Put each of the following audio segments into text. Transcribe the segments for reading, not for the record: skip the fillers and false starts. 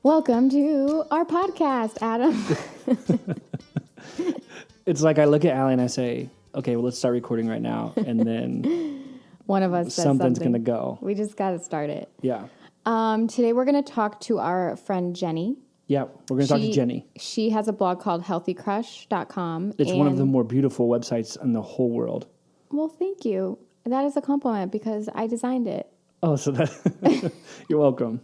Welcome to our podcast, Adam. It's like I look at Allie and I say, okay, well, let's start recording right now. And then One of us says something's something. going to go. We just got to start it. Yeah. Today we're going to talk to our friend Jenny. Yeah, we're going to talk to Jenny. She has a blog called healthycrush.com. It's one of the more beautiful websites in the whole world. Well, thank you. That is a compliment because I designed it. Oh, so that you're welcome.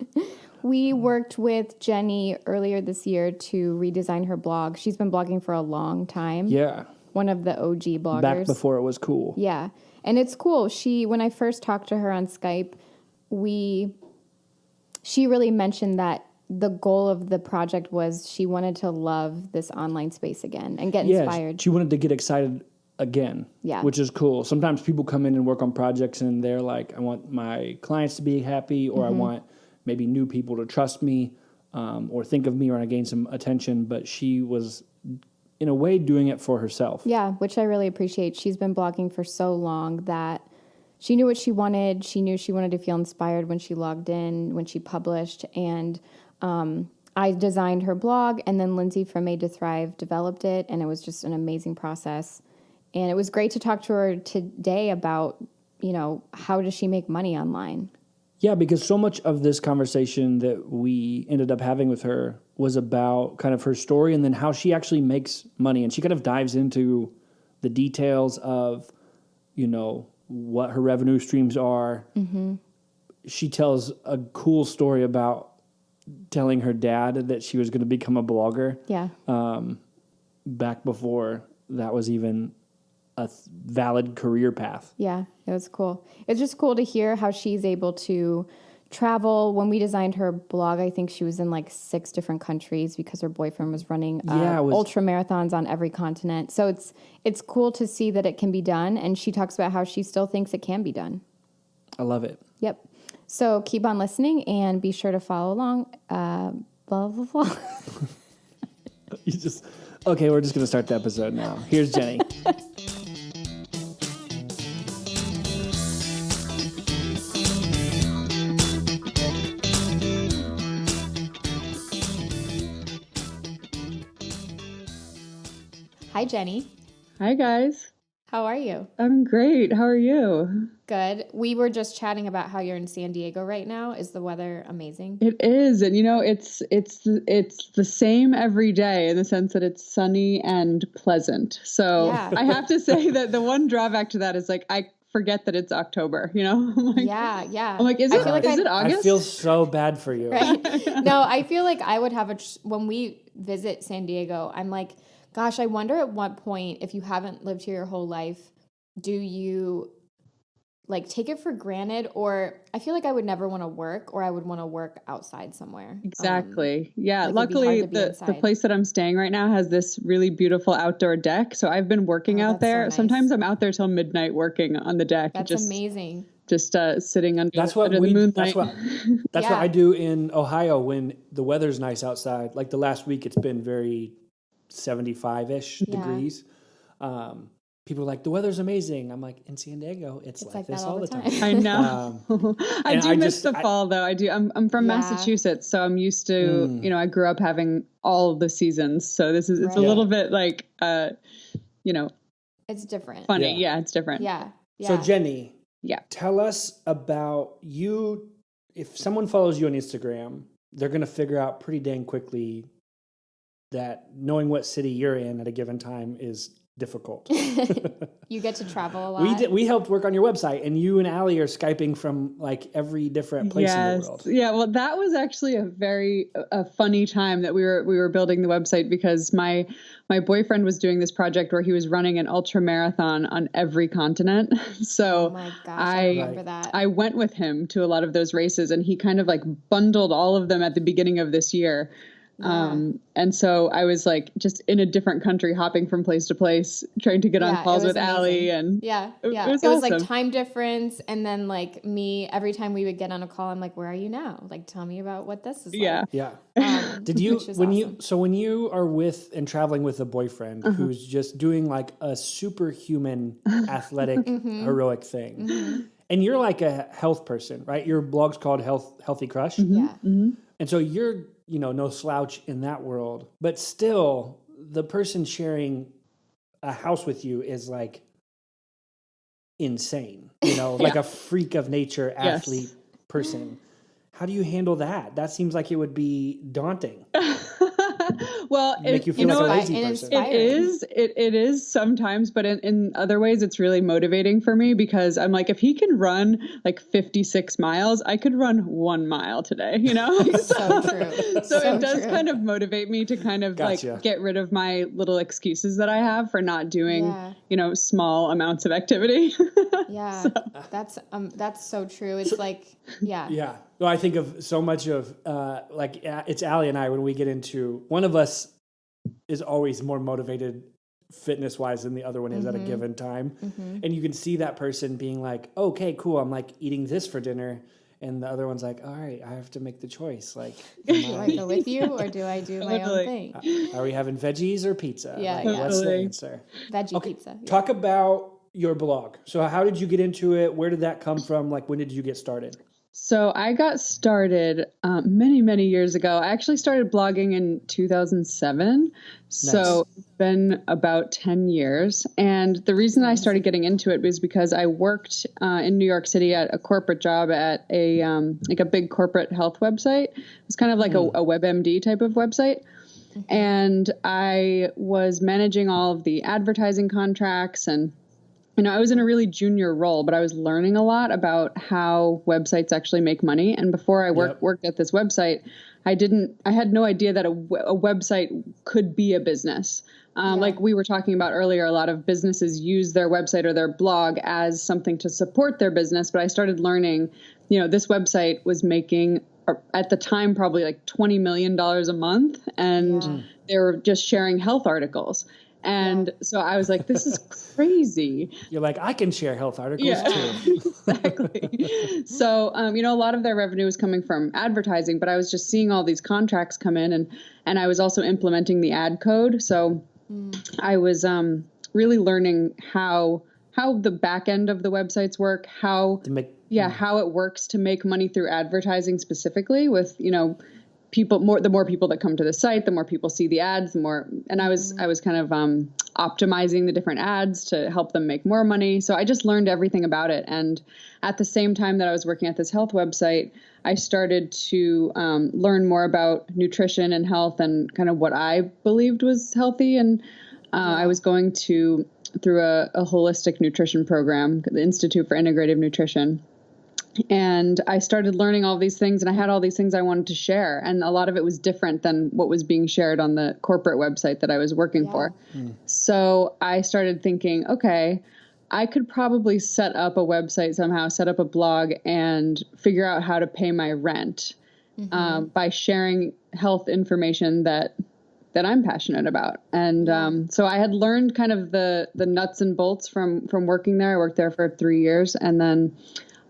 We worked with Jenny earlier this year to redesign her blog. She's been blogging for a long time. Yeah. One of the OG bloggers. Back before it was cool. Yeah. And it's cool. When I first talked to her on Skype, she really mentioned that the goal of the project was she wanted to love this online space again and get inspired. She wanted to get excited again, which is cool. Sometimes people come in and work on projects and they're like, I want my clients to be happy, or I want maybe new people to trust me or think of me, or I gain some attention. But she was, in a way, doing it for herself. Yeah, which I really appreciate. She's been blogging for so long that she knew what she wanted. She knew she wanted to feel inspired when she logged in, when she published. And I designed her blog, and then Lindsay from Made to Thrive developed it, and it was just an amazing process. And it was great to talk to her today about, how does she make money online? Yeah, because so much of this conversation that we ended up having with her was about kind of her story and then how she actually makes money. And she kind of dives into the details of, what her revenue streams are. Mm-hmm. She tells a cool story about telling her dad that she was going to become a blogger. Yeah. Back before that was even a valid career path. Yeah, it was cool. It's just cool to hear how she's able to travel. When we designed her blog, I think she was in like 6 different countries because her boyfriend was running ultra marathons on every continent. So it's cool to see that it can be done. And she talks about how she still thinks it can be done. I love it. Yep. So keep on listening and be sure to follow along. Blah, blah, blah. Okay, we're just going to start the episode now. Here's Jenny. Hi, Jenny. Hi, guys. How are you? I'm great. How are you? Good. We were just chatting about how you're in San Diego right now. Is the weather amazing? It is. And, it's the same every day in the sense that it's sunny and pleasant. So I have to say that the one drawback to that is I forget that it's October, I'm like, yeah. I'm like, is it August? I feel so bad for you. Right? No, I feel like I would have when we visit San Diego, I'm like, gosh, I wonder at what point, if you haven't lived here your whole life, do you take it for granted? Or I feel like I would never want to work, or I would want to work outside somewhere. Exactly. Luckily, the place that I'm staying right now has this really beautiful outdoor deck. So I've been working out there. So nice. Sometimes I'm out there till midnight working on the deck. That's amazing. Just sitting under the moonlight. That's what I do in Ohio when the weather's nice outside. Like the last week, it's been very 75-ish degrees. People are like, the weather's amazing. I'm like, in San Diego, it's like this all the time. I know. I do miss the fall, though. I do. I'm from Massachusetts, so I'm used to, I grew up having all the seasons. So it's a little bit it's different. Funny. Yeah, it's different. Yeah. So Jenny, tell us about you. If someone follows you on Instagram, they're going to figure out pretty dang quickly that knowing what city you're in at a given time is difficult. You get to travel a lot. We helped work on your website, and you and Allie are Skyping from every different place in the world. Yeah, well, that was actually a funny time that we were building the website, because my boyfriend was doing this project where he was running an ultra marathon on every continent. So oh my gosh, I remember that. I went with him to a lot of those races, and he kind of bundled all of them at the beginning of this year. And so I was just in a different country, hopping from place to place, trying to get on calls with Allie. And it was awesome. Time difference. And then me, every time we would get on a call, I'm like, where are you now? Tell me about what this is like. Yeah. Did you, when you are with and traveling with a boyfriend who's just doing a superhuman athletic, heroic thing, and you're a health person, right? Your blog's called Healthy Crush. Yeah. And so you're no slouch in that world, but still the person sharing a house with you is like insane, like a freak of nature athlete person. How do you handle that? That seems like it would be daunting. Well, make you feel like a lazy person. It is sometimes, but in other ways, it's really motivating for me because I'm like, if he can run like 56 miles, I could run 1 mile today, So true. So it does kind of motivate me to kind of like get rid of my little excuses that I have for not doing, small amounts of activity. Yeah. That's so true. It's Yeah. Well, I think of so much of it's Allie and I, when we get into, one of us is always more motivated fitness wise than the other one is at a given time. And you can see that person being like, okay, cool. I'm like eating this for dinner. And the other one's like, all right, I have to make the choice. Like, do I go with you or do I do my own thing? Are we having veggies or pizza? Yeah. What's the answer? Veggie pizza. Yeah. Talk about your blog. So how did you get into it? Where did that come from? Like, when did you get started? So I got started many, many years ago. I actually started blogging in 2007. Nice. So it's been about 10 years. And the reason I started getting into it was because I worked in New York City at a corporate job at a big corporate health website. It's kind of like a WebMD type of website. And I was managing all of the advertising contracts, and I was in a really junior role, but I was learning a lot about how websites actually make money. And before I worked at this website, I had no idea that a website could be a business. Like we were talking about earlier, a lot of businesses use their website or their blog as something to support their business. But I started learning, this website was making, at the time, probably like $20 million a month. And they were just sharing health articles. And so I was like, this is crazy. You're like, I can share health articles too. Exactly. So, a lot of their revenue was coming from advertising, but I was just seeing all these contracts come in, and I was also implementing the ad code. So I was really learning how the back end of the websites work, how it works to make money through advertising specifically with, the more people that come to the site, the more people see the ads, the more, and I was kind of optimizing the different ads to help them make more money. So I just learned everything about it. And at the same time that I was working at this health website, I started to learn more about nutrition and health and kind of what I believed was healthy. And I was going through a holistic nutrition program, the Institute for Integrative Nutrition. And I started learning all these things, and I had all these things I wanted to share. And a lot of it was different than what was being shared on the corporate website that I was working for. So I started thinking, okay, I could probably set up a website somehow, set up a blog, and figure out how to pay my rent by sharing health information that I'm passionate about. And so I had learned kind of the nuts and bolts from working there. I worked there for 3 years, and then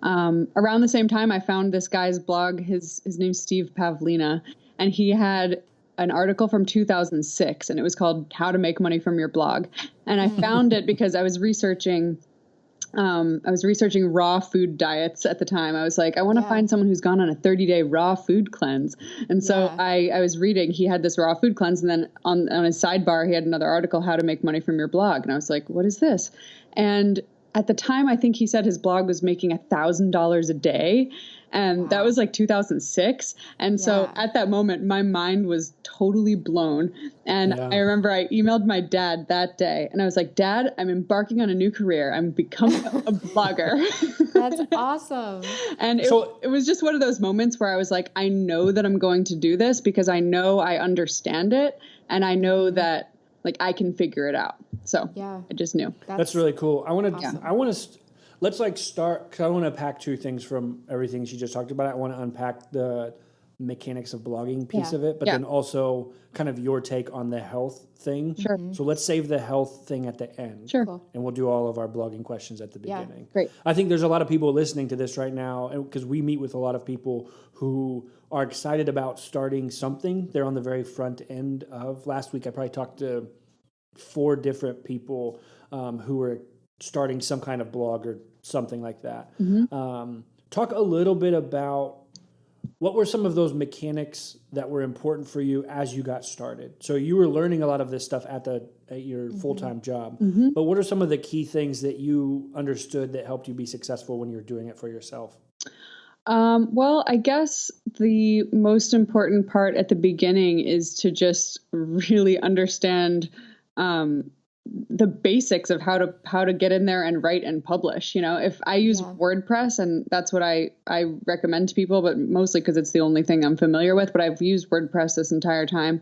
around the same time, I found this guy's blog. His name's Steve Pavlina, and he had an article from 2006, and it was called "How to Make Money from Your Blog." And I found it because I was researching raw food diets at the time. I was like, I want to find someone who's gone on a 30-day raw food cleanse. And so I was reading, he had this raw food cleanse, and then on his sidebar, he had another article, "How to Make Money from Your Blog." And I was like, what is this? And at the time, I think he said his blog was making $1,000 a day. And that was like 2006. And so at that moment, my mind was totally blown. And I remember I emailed my dad that day, and I was like, Dad, I'm embarking on a new career. I'm becoming a blogger. That's awesome. And it was just one of those moments where I was like, I know that I'm going to do this because I know I understand it. And I know that I can figure it out. So I just knew. That's really cool. Let's start, because I want to unpack two things from everything she just talked about. I want to unpack the mechanics of blogging piece of it, but then also kind of your take on the health thing. Sure. So let's save the health thing at the end. Sure. Cool. And we'll do all of our blogging questions at the beginning. Great. I think there's a lot of people listening to this right now, because we meet with a lot of people who are excited about starting something. They're on the very front end of. Last week, I probably talked to 4 different people who were starting some kind of blog or something like that. Talk a little bit about what were some of those mechanics that were important for you as you got started? So you were learning a lot of this stuff at your full-time job, but what are some of the key things that you understood that helped you be successful when you were doing it for yourself? Well, I guess the most important part at the beginning is to just really understand the basics of how to get in there and write and publish. If I use WordPress, and that's what I recommend to people, but mostly because it's the only thing I'm familiar with, but I've used WordPress this entire time.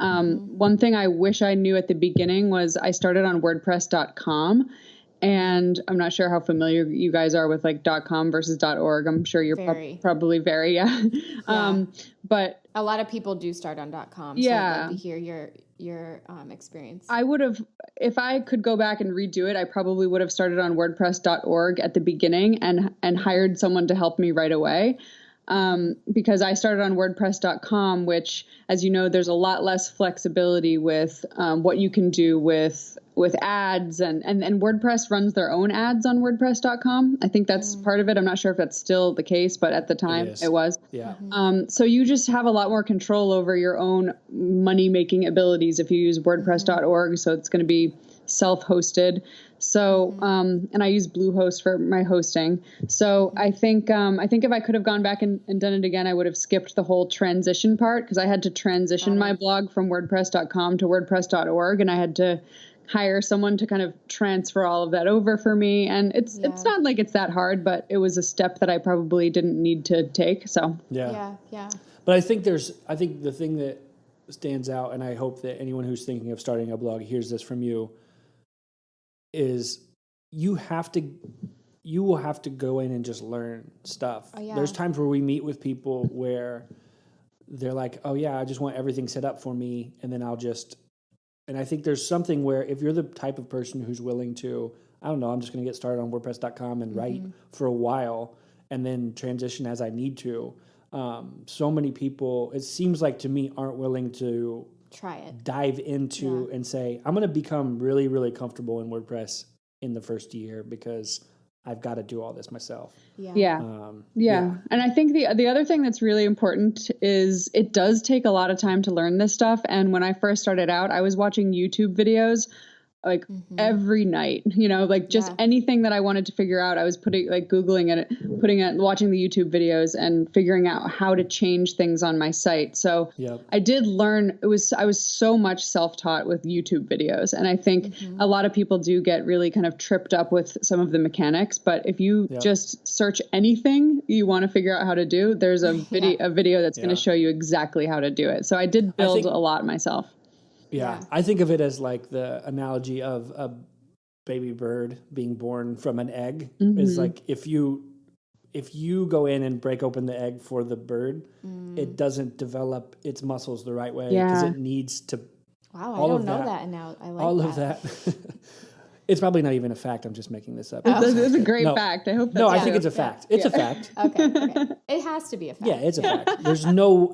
One thing I wish I knew at the beginning was I started on WordPress.com. And I'm not sure how familiar you guys are with like .com versus .org. I'm sure you're probably very, but a lot of people do start on .com. Yeah. So I'd love to hear your experience. I would have, if I could go back and redo it, I probably would have started on WordPress.org at the beginning and hired someone to help me right away. Because I started on WordPress.com, which, as you know, there's a lot less flexibility with what you can do with ads, and WordPress runs their own ads on WordPress.com. I think that's part of it. I'm not sure if that's still the case, but at the time it was. Yeah. So you just have a lot more control over your own money-making abilities if you use WordPress.org. So it's going to be self-hosted. So, and I use Bluehost for my hosting. So I think if I could have gone back and done it again, I would have skipped the whole transition part, because I had to transition my blog from WordPress.com to WordPress.org, and I had to hire someone to kind of transfer all of that over for me. And it's not like it's that hard, but it was a step that I probably didn't need to take. So yeah. But I think the thing that stands out, and I hope that anyone who's thinking of starting a blog hears this from you, is you will have to go in and just learn stuff. There's times where we meet with people where they're like, oh yeah, I just want everything set up for me, and then and I think there's something where if you're the type of person who's willing to, I don't know, I'm just going to get started on WordPress.com and write for a while and then transition as I need to. So many people, it seems like to me, aren't willing to try it, dive into and say, I'm going to become really, really comfortable in WordPress in the first year because I've got to do all this myself. And I think the other thing that's really important is it does take a lot of time to learn this stuff. And when I first started out, I was watching YouTube videos like every night, just anything that I wanted to figure out, I was Googling it, watching the YouTube videos and figuring out how to change things on my site. So I did learn, I was so much self-taught with YouTube videos. And I think a lot of people do get really kind of tripped up with some of the mechanics, but if you just search anything you want to figure out how to do, there's a video that's going to show you exactly how to do it. So I did build a lot myself. Yeah, I think of it as like the analogy of a baby bird being born from an egg. Is like if you go in and break open the egg for the bird, it doesn't develop its muscles the right way because it needs to. Wow, I don't know that now. I like all of that. It's probably not even a fact. I'm just making this up. It's a great fact. I hope that's I think it's a fact. It's a fact. Okay. It has to be a fact. Yeah, it's a fact. There's no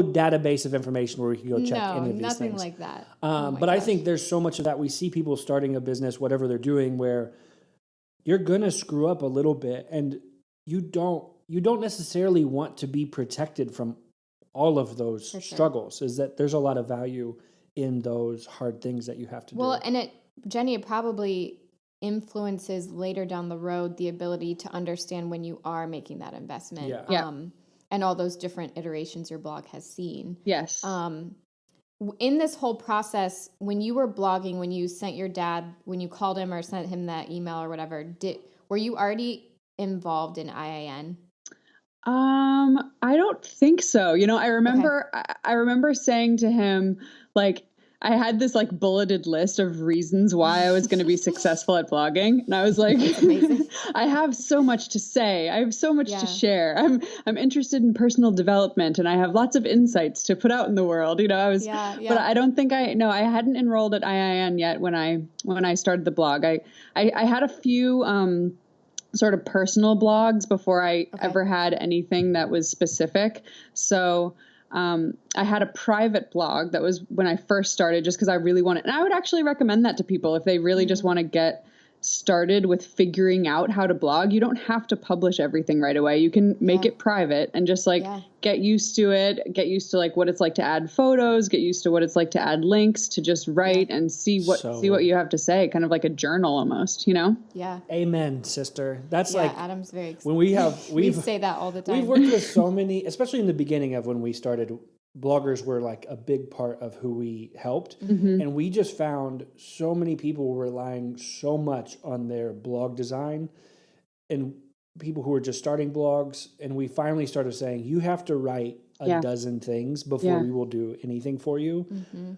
database of information where we can go check any of these nothing things. like that. But I think there's so much of that. We see people starting a business, whatever they're doing, where you're gonna screw up a little bit, and you don't necessarily want to be protected from all of those struggles. Is that there's a lot of value in those hard things that you have to do. Well, and Jenny, it probably influences later down the road the ability to understand when you are making that investment. And all those different iterations your blog has seen. Yes. In this whole process, when you were blogging, when you sent your dad, when you called him or sent him that email or whatever, were you already involved in IIN? I don't think so. I remember saying to him, like, I had this like bulleted list of reasons why I was going to be successful at blogging. And I was like, I have so much to say. I have so much to share. I'm interested in personal development and I have lots of insights to put out in the world. But I don't think I hadn't enrolled at IIN yet when I started the blog. I had a few, sort of personal blogs before I ever had anything that was specific. So, I had a private blog that was when I first started just because I really wanted, and I would actually recommend that to people if they really just want to get started with figuring out how to blog, you don't have to publish everything right away. You can make it private and just like get used to it, get used to like what it's like to add photos, get used to what it's like to add links, to just write and see what you have to say, kind of like a journal almost, you know? Yeah. Amen, sister. That's like Adam's very excited. When we say that all the time. We've worked with so many, especially in the beginning of when we started, bloggers were like a big part of who we helped. And we just found so many people were relying so much on their blog design and people who were just starting blogs. And we finally started saying, you have to write a dozen things before we will do anything for you,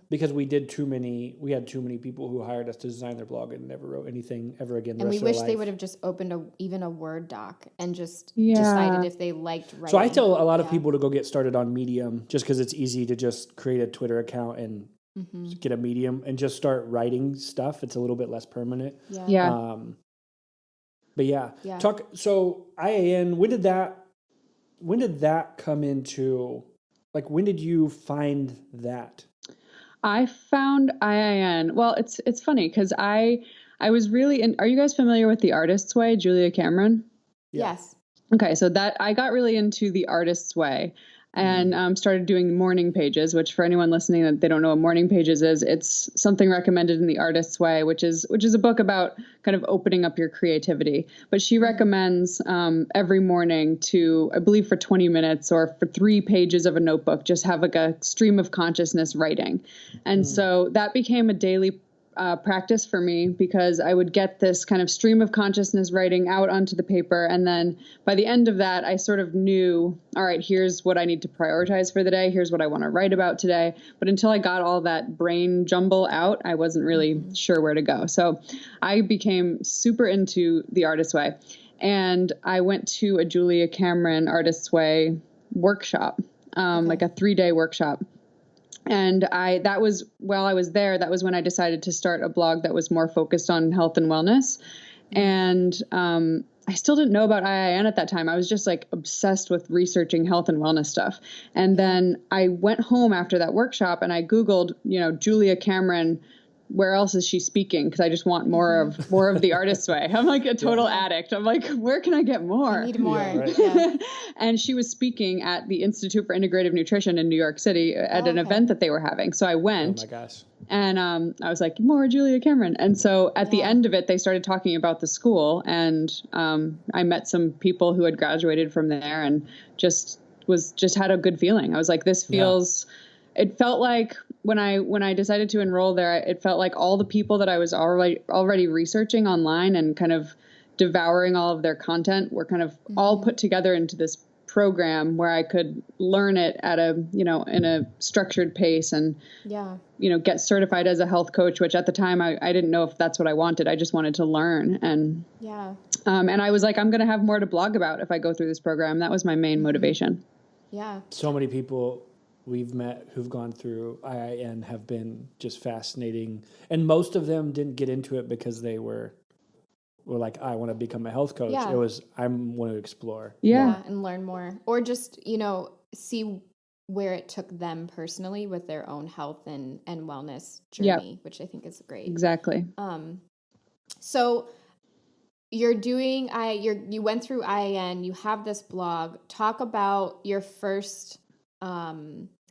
because we had too many people who hired us to design their blog and never wrote anything ever again. And we wish they would have just opened even a Word doc and just decided if they liked writing. So I tell a lot of people to go get started on Medium, just because it's easy to just create a Twitter account and get a Medium and just start writing stuff. It's a little bit less permanent. But talk. So IAN, when did that come into, like, when did you find that? I found IIN. Well, it's funny because I was really are you guys familiar with The Artist's Way, Julia Cameron? Yes. Okay, so I got really into The Artist's Way and started doing morning pages, which for anyone listening that they don't know what morning pages is, it's something recommended in The Artist's Way, which is a book about kind of opening up your creativity. But she recommends every morning to, I believe for 20 minutes or for 3 pages of a notebook, just have like a stream of consciousness writing. And so that became a daily practice for me, because I would get this kind of stream of consciousness writing out onto the paper. And then by the end of that, I sort of knew, all right, here's what I need to prioritize for the day. Here's what I want to write about today. But until I got all that brain jumble out, I wasn't really sure where to go. So I became super into The Artist's Way. And I went to a Julia Cameron Artist's Way workshop, like a 3-day workshop. And while I was there, that was when I decided to start a blog that was more focused on health and wellness. And I still didn't know about IIN at that time. I was just like obsessed with researching health and wellness stuff. And then I went home after that workshop and I Googled, Julia Cameron, where else is she speaking? Because I just want more of The Artist's Way. I'm like a total addict. I'm like, where can I get more? I need more. And she was speaking at the Institute for Integrative Nutrition in New York City at an event that they were having. So I went. Oh my gosh. And I was like, more Julia Cameron. And so at the end of it, they started talking about the school. And I met some people who had graduated from there and just had a good feeling. I was like, this feels... Yeah. It felt like when I decided to enroll there, it felt like all the people that I was already researching online and kind of devouring all of their content were kind of all put together into this program where I could learn it at in a structured pace and, get certified as a health coach, which at the time I didn't know if that's what I wanted. I just wanted to learn. And, and I was like, I'm going to have more to blog about if I go through this program. That was my main motivation. Yeah. So many people we've met who've gone through IIN have been just fascinating. And most of them didn't get into it because they were like, I want to become a health coach. It was, I want to explore. Yeah, and learn more. Or just, see where it took them personally with their own health and wellness journey, which I think is great. Exactly. So you're doing, you went through IIN, you have this blog. Talk about your first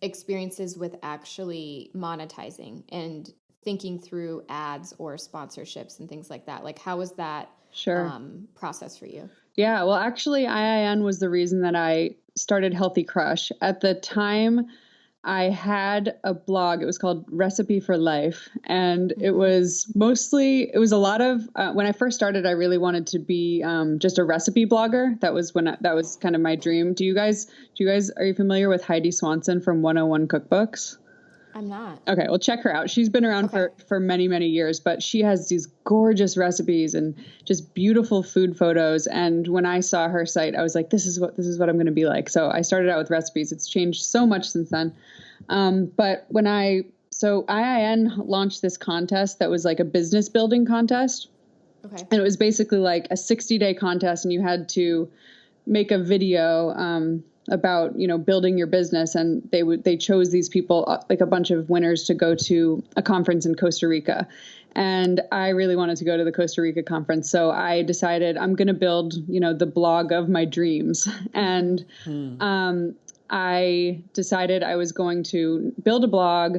experiences with actually monetizing and thinking through ads or sponsorships and things like that. Like, how was that process for you? Yeah, well, actually, IIN was the reason that I started Healthy Crush. At the time, I had a blog. It was called Recipe for Life. And it was a lot of, when I first started, I really wanted to be just a recipe blogger. That was that was kind of my dream. Are you familiar with Heidi Swanson from 101 Cookbooks? I'm not. Okay, well, check her out. She's been around for many, many years, but she has these gorgeous recipes and just beautiful food photos. And when I saw her site, I was like, this is what I'm going to be like. So I started out with recipes. It's changed so much since then. But IIN launched this contest that was like a business building contest. Okay. And it was basically like a 60-day contest, and you had to make a video, about, building your business. And they chose these people, like a bunch of winners, to go to a conference in Costa Rica. And I really wanted to go to the Costa Rica conference. So I decided I'm going to build, the blog of my dreams. And I decided I was going to build a blog,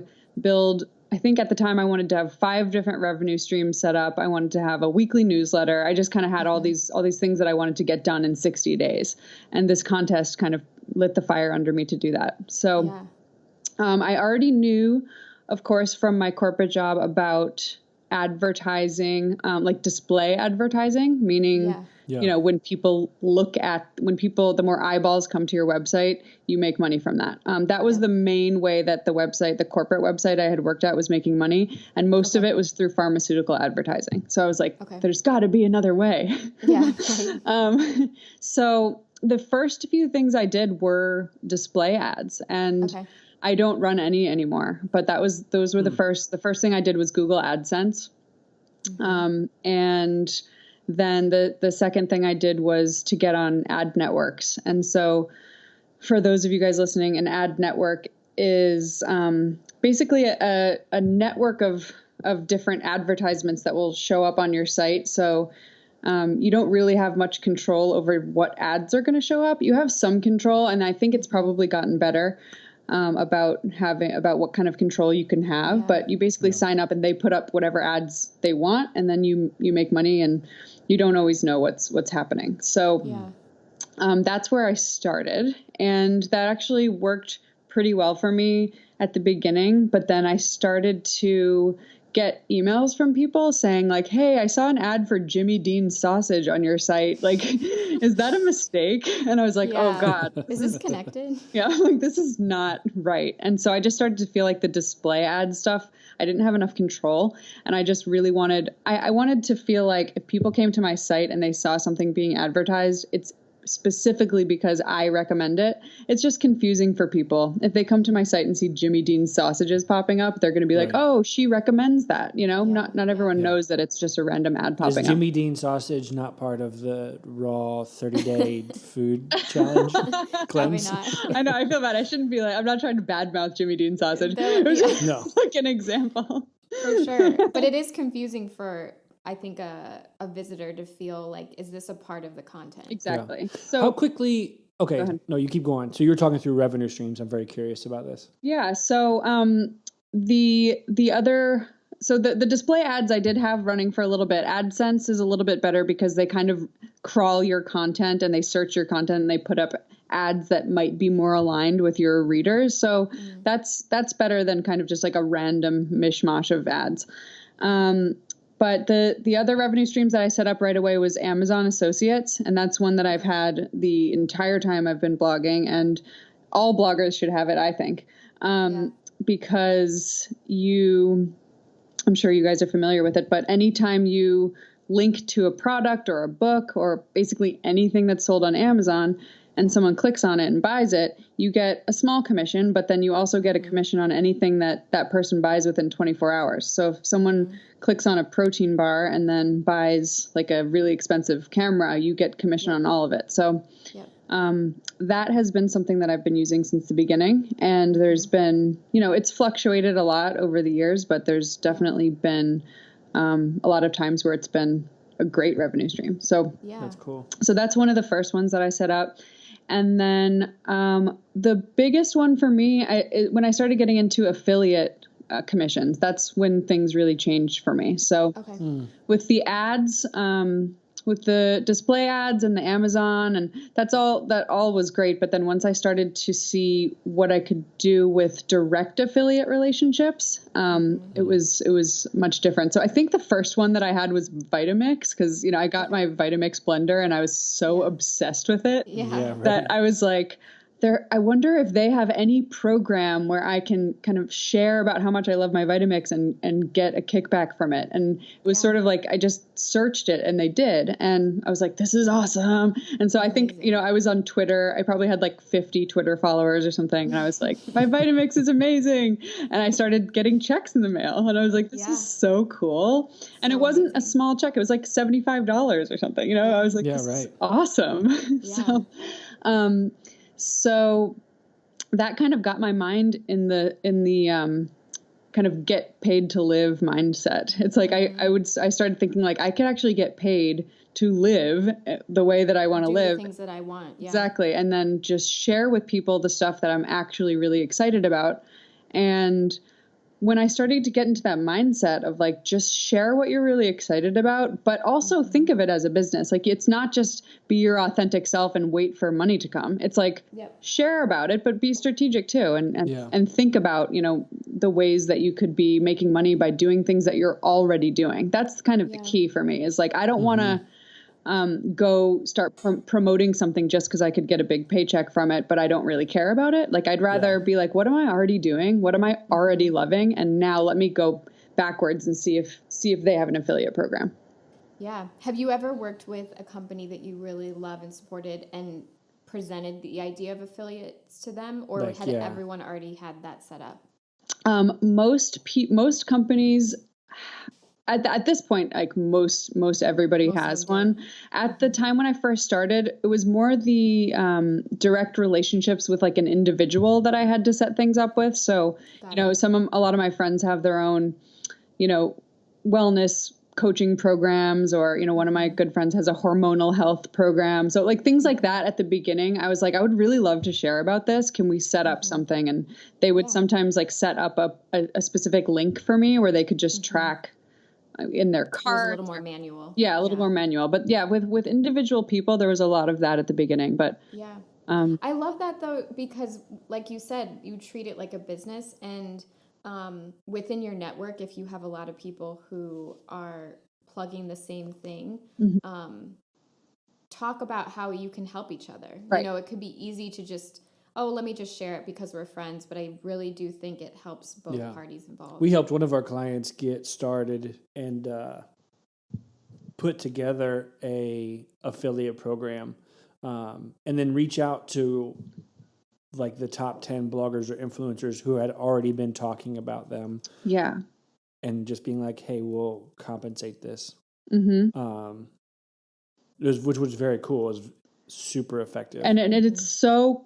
I think at the time I wanted to have 5 different revenue streams set up. I wanted to have a weekly newsletter. I just kind of had all these things that I wanted to get done in 60 days. And this contest kind of lit the fire under me to do that. So I already knew, of course, from my corporate job about advertising, like display advertising, meaning, when people the more eyeballs come to your website, you make money from that. That was the main way that the corporate website I had worked at was making money. And most of it was through pharmaceutical advertising. So I was like, there's got to be another way. Yeah. So the first few things I did were display ads, and I don't run any anymore, but those were the first thing I did was Google AdSense. And then the second thing I did was to get on ad networks. And so for those of you guys listening, an ad network is basically a network of different advertisements that will show up on your site. So you don't really have much control over what ads are going to show up. You have some control, and I think it's probably gotten better about what kind of control you can have. But you basically sign up and they put up whatever ads they want, and then you make money, and you don't always know what's happening. So that's where I started, and that actually worked pretty well for me at the beginning. But then I started to get emails from people saying like, hey, I saw an ad for Jimmy Dean's sausage on your site. Like, is that a mistake? And I was like, oh God. Is this connected? Yeah. Like, this is not right. And so I just started to feel like the display ad stuff, I didn't have enough control. And I just really I wanted to feel like if people came to my site and they saw something being advertised, it's specifically because I recommend it. It's just confusing for people. If they come to my site and see Jimmy Dean's sausages popping up, they're going to be like, oh, she recommends that. Not everyone knows that it's just a random ad popping up. Is Jimmy Dean sausage not part of the raw 30-day food challenge cleanse? I know. I feel bad. I shouldn't be like, I'm not trying to badmouth Jimmy Dean sausage. It was just like an example. For sure. But it is confusing for, I think, a visitor to feel like, is this a part of the content? Exactly. Yeah. So how quickly, no, you keep going. So you're talking through revenue streams. I'm very curious about this. Yeah. So the display ads I did have running for a little bit. AdSense is a little bit better because they kind of crawl your content and they search your content and they put up ads that might be more aligned with your readers. So that's better than kind of just like a random mishmash of ads. But the other revenue streams that I set up right away was Amazon Associates. And that's one that I've had the entire time I've been blogging, and all bloggers should have it, I think, because I'm sure you guys are familiar with it, but anytime you link to a product or a book or basically anything that's sold on Amazon and someone clicks on it and buys it, you get a small commission, but then you also get a commission on anything that person buys within 24 hours. So if someone clicks on a protein bar and then buys like a really expensive camera, you get commission on all of it. So that has been something that I've been using since the beginning. And there's been, it's fluctuated a lot over the years, but there's definitely been a lot of times where it's been a great revenue stream. So that's cool. So that's one of the first ones that I set up. And then the biggest one for me, when I started getting into affiliate commissions, that's when things really changed for me. So with the ads, with the display ads and the Amazon, and that all was great. But then once I started to see what I could do with direct affiliate relationships, it was much different. So I think the first one that I had was Vitamix, because I got my Vitamix blender and I was so obsessed with it that I was like, I wonder if they have any program where I can kind of share about how much I love my Vitamix and get a kickback from it. And it was sort of like, I just searched it and they did. And I was like, this is awesome. And so I think, I was on Twitter. I probably had like 50 Twitter followers or something. And I was like, my Vitamix is amazing. And I started getting checks in the mail. And I was like, this is so cool. And it wasn't a small check. It was like $75 or something. I was like, this is awesome. So that kind of got my mind in the kind of get paid to live mindset. It's like, I started thinking like I could actually get paid to live the way that I want to live. The things that I want. Yeah. Exactly. And then just share with people the stuff that I'm actually really excited about. And when I started to get into that mindset of like, just share what you're really excited about, but also think of it as a business. Like, it's not just be your authentic self and wait for money to come. It's like, share about it, but be strategic too. And think about, the ways that you could be making money by doing things that you're already doing. That's kind of the key for me, is like, I don't want to go start promoting something just because I could get a big paycheck from it, but I don't really care about it. Like, I'd rather be like, what am I already doing? What am I already loving? And now let me go backwards and see if they have an affiliate program. Yeah. Have you ever worked with a company that you really love and supported and presented the idea of affiliates to them, or had everyone already had that set up? Most companies at this point, like most everybody has one. At the time when I first started, it was more the direct relationships with like an individual that I had to set things up with. So, a lot of my friends have their own, wellness coaching programs, or, one of my good friends has a hormonal health program. So like things like that at the beginning, I was like, I would really love to share about this. Can we set up something? And they would sometimes like set up a specific link for me where they could just track in their cart. A little more manual. Yeah, a little more manual. But yeah, with individual people, there was a lot of that at the beginning. But I love that though, because like you said, you treat it like a business, and within your network, if you have a lot of people who are plugging the same thing, talk about how you can help each other. Right. It could be easy to just, let me just share it because we're friends, but I really do think it helps both parties involved. We helped one of our clients get started and put together a affiliate program, and then reach out to like the top 10 bloggers or influencers who had already been talking about them. Yeah. And just being like, hey, we'll compensate this. Mm-hmm. Which was very cool. It was super effective. And it's so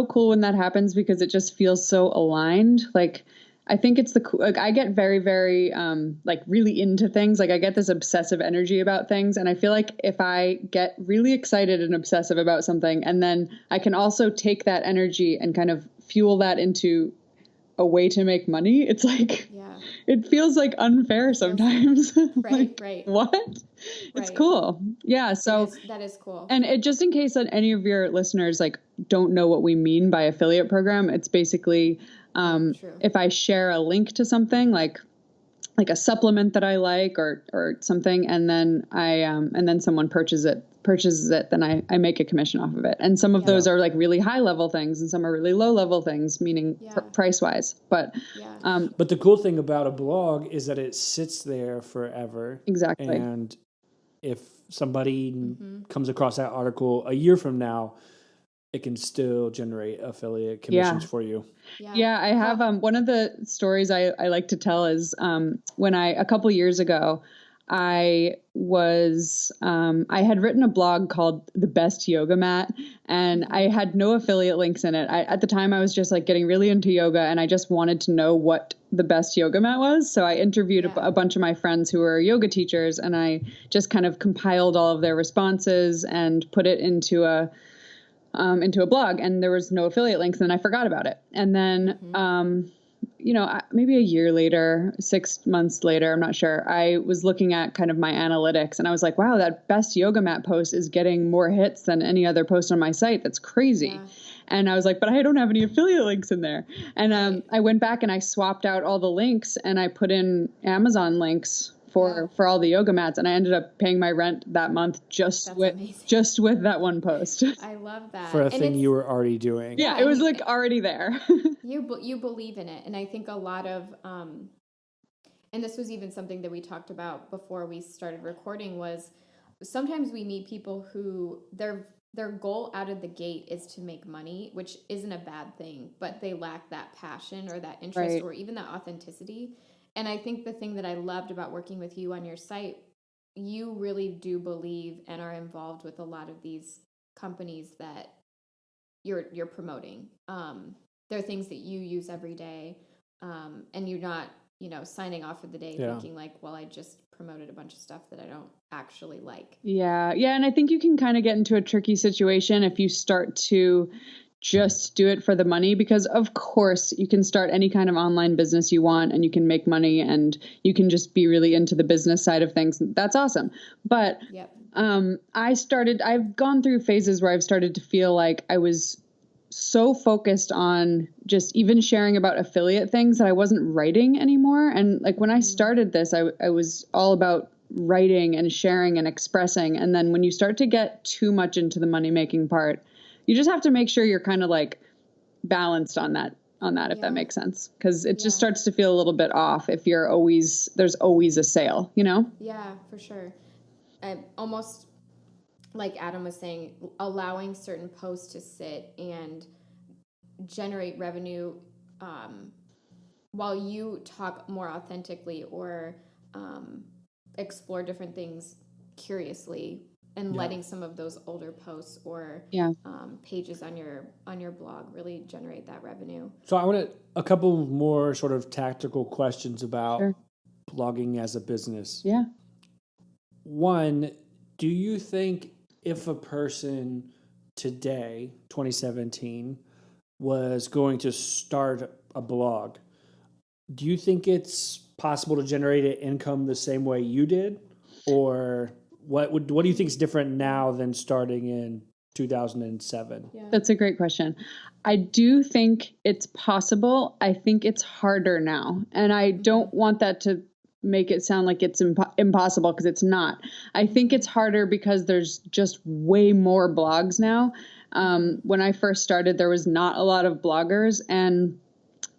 cool when that happens, because it just feels so aligned. Like, I think it's like, I get very, very, like really into things. Like, I get this obsessive energy about things. And I feel like if I get really excited and obsessive about something, and then I can also take that energy and kind of fuel that into a way to make money, it's like, it feels like unfair sometimes. Right, like, right. What? It's cool. Yeah. So that is cool. And just in case that any of your listeners like don't know what we mean by affiliate program, it's basically if I share a link to something like a supplement that I like or something, and then then someone purchases it, then I make a commission off of it. And some of those are like really high level things, and some are really low level things, meaning price wise. But but the cool thing about a blog is that it sits there forever. Exactly. And if somebody comes across that article a year from now, it can still generate affiliate commissions for you. Yeah, I have one of the stories I like to tell is when a couple years ago, I had written a blog called The Best Yoga Mat, and I had no affiliate links in it. At the time, I was just like getting really into yoga, and I just wanted to know what the best yoga mat was. So I interviewed a bunch of my friends who were yoga teachers, and I just kind of compiled all of their responses and put it into a blog, and there was no affiliate links, and I forgot about it. And then, maybe a year later, 6 months later, I'm not sure, I was looking at kind of my analytics, and I was like, wow, that best yoga mat post is getting more hits than any other post on my site. That's crazy. Yeah. And I was like, but I don't have any affiliate links in there. And I went back and I swapped out all the links, and I put in Amazon links for all the yoga mats, and I ended up paying my rent that month just with that one post. I love that. For a thing you were already doing. Yeah, it was like already there. You believe in it, and I think a lot of and this was even something that we talked about before we started recording, was sometimes we meet people who their goal out of the gate is to make money, which isn't a bad thing, but they lack that passion or that interest or even that authenticity. And I think the thing that I loved about working with you on your site, you really do believe and are involved with a lot of these companies that you're promoting. They're things that you use every day, and you're not signing off for the day thinking like, well, I just promoted a bunch of stuff that I don't actually like. Yeah. Yeah. And I think you can kind of get into a tricky situation if you start to just do it for the money, because of course you can start any kind of online business you want and you can make money and you can just be really into the business side of things. That's awesome. But I've gone through phases where I've started to feel like I was so focused on just even sharing about affiliate things that I wasn't writing anymore. And like when I started this, I was all about writing and sharing and expressing. And then when you start to get too much into the money making part, you just have to make sure you're kind of like balanced on that, if that makes sense. Cause it just starts to feel a little bit off if there's always a sale, Yeah, for sure. Almost like Adam was saying, allowing certain posts to sit and generate revenue while you talk more authentically or explore different things curiously, and letting some of those older posts or pages on your blog really generate that revenue. So I want a couple more sort of tactical questions about blogging as a business. Yeah. One, do you think if a person today, 2017, was going to start a blog, do you think it's possible to generate an income the same way you did? Or what do you think is different now than starting in 2007? Yeah. That's a great question. I do think it's possible. I think it's harder now. And I don't want that to make it sound like it's impossible, because it's not. I think it's harder because there's just way more blogs now. When I first started, there was not a lot of bloggers. And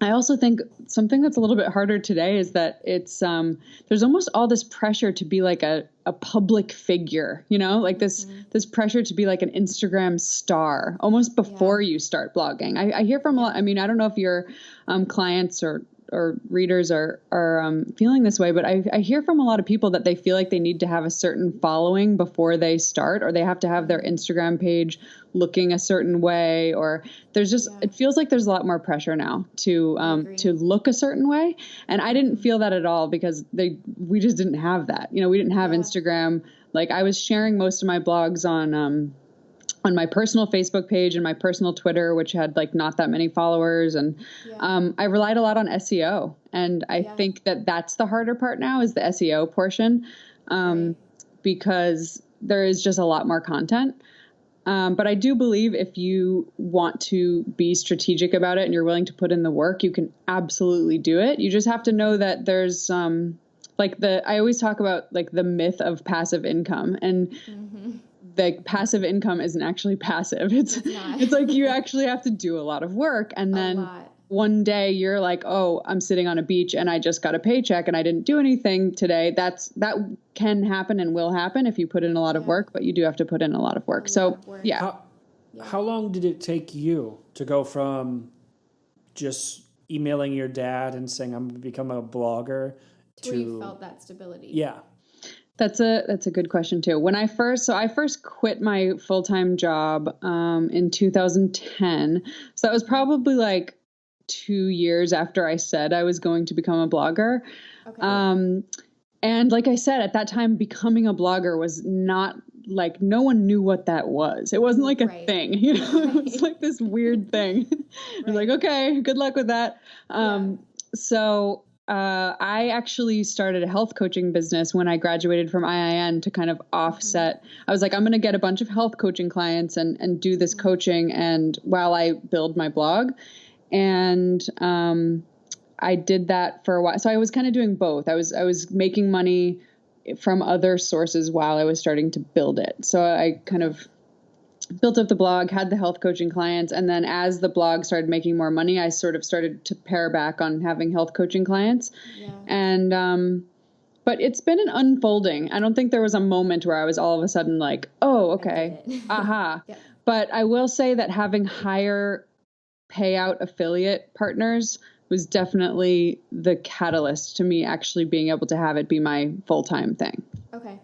I also think something that's a little bit harder today is that it's there's almost all this pressure to be like a public figure, like this pressure to be like an Instagram star almost before you start blogging. I hear from a lot. I mean, I don't know if your clients or readers are feeling this way, but I hear from a lot of people that they feel like they need to have a certain following before they start, or they have to have their Instagram page looking a certain way, or there's just it feels like there's a lot more pressure now to look a certain way. And I didn't feel that at all, because we just didn't have that. We didn't have Instagram. Like I was sharing most of my blogs on my personal Facebook page and my personal Twitter, which had like not that many followers. And I relied a lot on SEO. And I think that that's the harder part now, is the SEO portion, because there is just a lot more content. But I do believe if you want to be strategic about it and you're willing to put in the work, you can absolutely do it. You just have to know that there's I always talk about like the myth of passive income, and the passive income isn't actually passive. It's like you actually have to do a lot of work. And then one day you're like, oh, I'm sitting on a beach and I just got a paycheck and I didn't do anything today. That can happen and will happen if you put in a lot of work, but you do have to put in a lot of work. How long did it take you to go from just emailing your dad and saying I'm going to become a blogger to where you felt that stability? Yeah. That's a good question too. I first quit my full-time job in 2010. So that was probably like 2 years after I said I was going to become a blogger. Okay. And like I said, at that time, becoming a blogger was not like, no one knew what that was. It wasn't like a thing, it was like this weird thing. It was like, okay, good luck with that. So I actually started a health coaching business when I graduated from IIN to kind of offset. I was like, I'm going to get a bunch of health coaching clients and do this coaching, and while I build my blog. And I did that for a while. So I was kind of doing both. I was making money from other sources while I was starting to build it. So I kind of built up the blog, had the health coaching clients. And then as the blog started making more money, I sort of started to pare back on having health coaching clients. Yeah. And, but it's been an unfolding. I don't think there was a moment where I was all of a sudden like, oh, okay, aha. Yeah. But I will say that having higher payout affiliate partners was definitely the catalyst to me actually being able to have it be my full-time thing. Okay.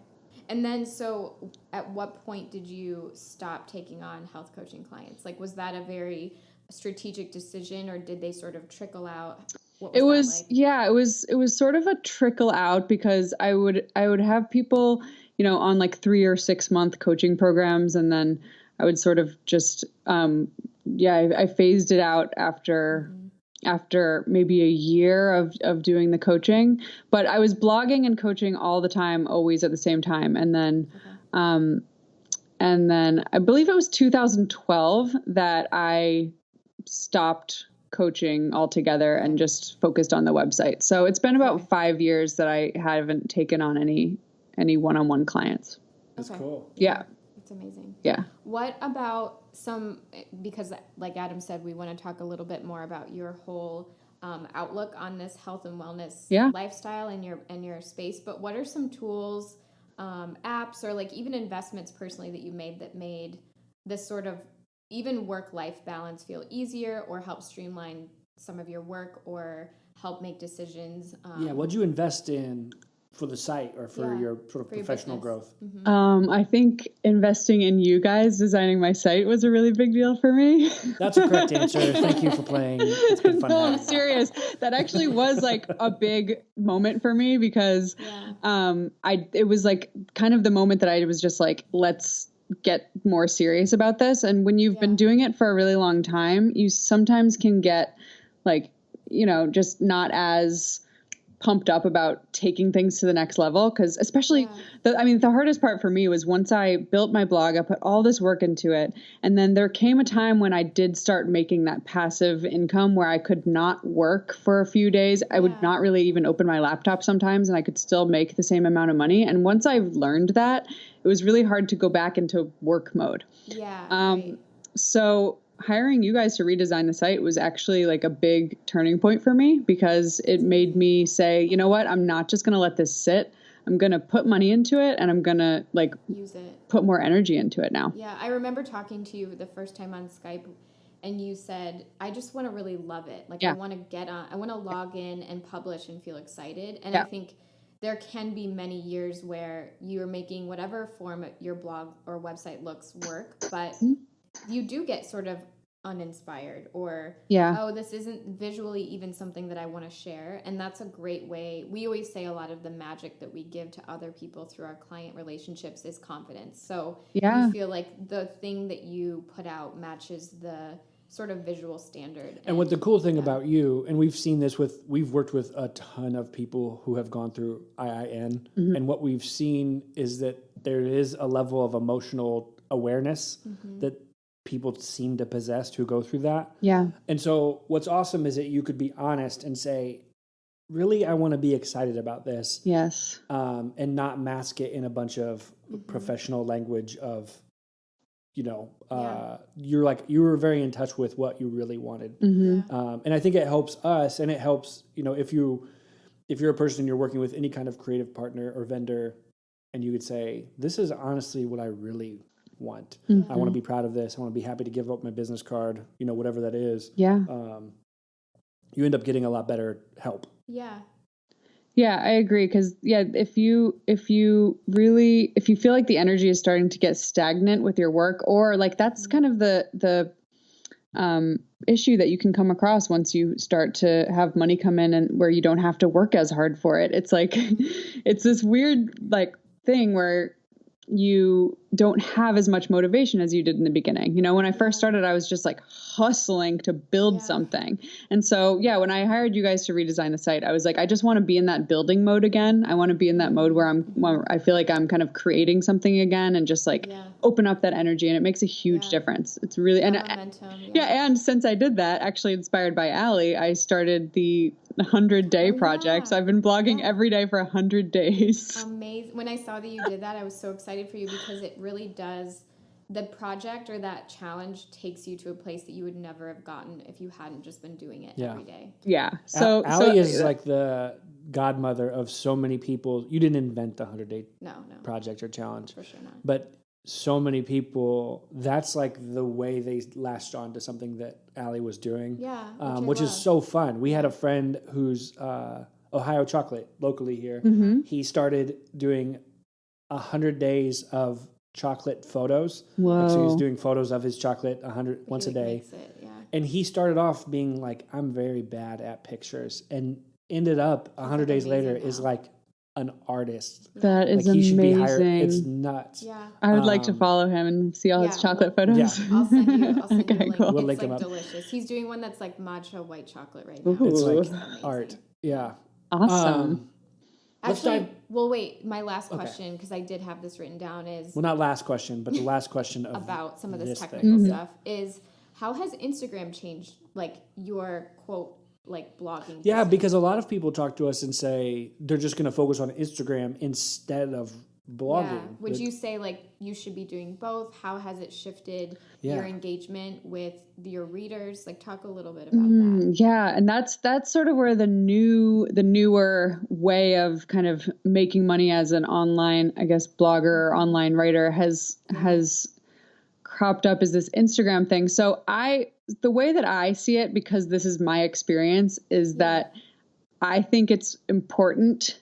And then, so at what point did you stop taking on health coaching clients? Like, was that a very strategic decision, or did they sort of trickle out? What was that like? Yeah, it was sort of a trickle out because I would have people, on like 3 or 6 month coaching programs. And then I would sort of just, I phased it out after maybe a year of doing the coaching, but I was blogging and coaching all the time, always at the same time. And then, I believe it was 2012 that I stopped coaching altogether and just focused on the website. So it's been about 5 years that I haven't taken on any one-on-one clients. That's cool. Yeah. It's amazing. Yeah. What about because like Adam said, we want to talk a little bit more about your whole outlook on this health and wellness lifestyle and your space. But what are some tools, apps, or like even investments personally that you made that made this sort of even work-life balance feel easier or help streamline some of your work or help make decisions? What'd you invest in for the site or for your sort of professional growth? I think investing in you guys designing my site was a really big deal for me. That's a correct answer. Thank you for playing. It's been fun. No, I'm serious. That actually was like a big moment for me because it was like kind of the moment that I was just like, let's get more serious about this. And when you've been doing it for a really long time, you sometimes can get like, just not as pumped up about taking things to the next level. Cause especially the hardest part for me was once I built my blog, I put all this work into it. And then there came a time when I did start making that passive income where I could not work for a few days. I would not really even open my laptop sometimes and I could still make the same amount of money. And once I learned that, it was really hard to go back into work mode. So hiring you guys to redesign the site was actually like a big turning point for me because it made me say, you know what, I'm not just going to let this sit. I'm going to put money into it and I'm going to like use it, put more energy into it now. Yeah. I remember talking to you the first time on Skype and you said, I just want to really love it. Like I want to get on, I want to log in and publish and feel excited. And I think there can be many years where you're making whatever form your blog or website looks work, but you do get sort of uninspired or, oh, this isn't visually even something that I want to share. And that's a great way. We always say a lot of the magic that we give to other people through our client relationships is confidence. So you feel like the thing that you put out matches the sort of visual standard. And what the cool thing about you, and we've seen this we've worked with a ton of people who have gone through IIN, and what we've seen is that there is a level of emotional awareness that people seem to possess who go through that. Yeah. And so what's awesome is that you could be honest and say, really, I want to be excited about this. Yes. And not mask it in a bunch of professional language of, you're like, you were very in touch with what you really wanted. And I think it helps us, and it helps, if you're a person, you're working with any kind of creative partner or vendor, and you could say, this is honestly what I really want. I want to be proud of this. I want to be happy to give up my business card, whatever that is. Yeah. You end up getting a lot better help. Yeah. Yeah, I agree. Cause if you feel like the energy is starting to get stagnant with your work, or like that's kind of the issue that you can come across once you start to have money come in and where you don't have to work as hard for it. It's like, it's this weird like thing where you don't have as much motivation as you did in the beginning. When I first started, I was just like hustling to build something. And so, when I hired you guys to redesign the site, I was like, I just want to be in that building mode again. I want to be in that mode where I feel like I'm kind of creating something again and just like open up that energy. And it makes a huge difference. It's really, and since I did that, actually inspired by Allie, I started the 100-day project. So I've been blogging every day for 100 days. Amazing. When I saw that you did that, I was so excited for you because it really does, the project or that challenge takes you to a place that you would never have gotten if you hadn't just been doing it every day. Yeah. So Allie is like the godmother of so many people. You didn't invent the 100-day project or challenge. For sure not. But so many people, that's like the way they latched on to something that Allie was doing. Yeah. Which is so fun. We had a friend who's Ohio Chocolate locally here. He started doing 100 days of chocolate photos. Whoa. So he's doing photos of his chocolate once a day. And he started off being like, I'm very bad at pictures, and ended up 100 days later is like an artist. That is like he should be hired. amazing. It's nuts. Yeah. I would like to follow him and see all his chocolate photos. Yeah. I'll send you a link. Cool. We'll It's link him like up. delicious. He's doing one that's like matcha white chocolate right now. Ooh. It's like amazing. art. Yeah. Awesome. Let's Actually, dive. well, wait. My last question, because I did have this written down, is Well, not last question, but the last question of about some of this thing. technical stuff. Is how has Instagram changed, like your quote, like blogging? Yeah, business? because a lot of people talk to us and say they're just going to focus on Instagram instead of blogging. Yeah. Would you say like you should be doing both? How has it shifted your engagement with your readers? Like talk a little bit about that. Yeah, and that's sort of where the newer way of kind of making money as an online, I guess, blogger or online writer has cropped up, is this Instagram thing. So the way that I see it, because this is my experience, is that I think it's important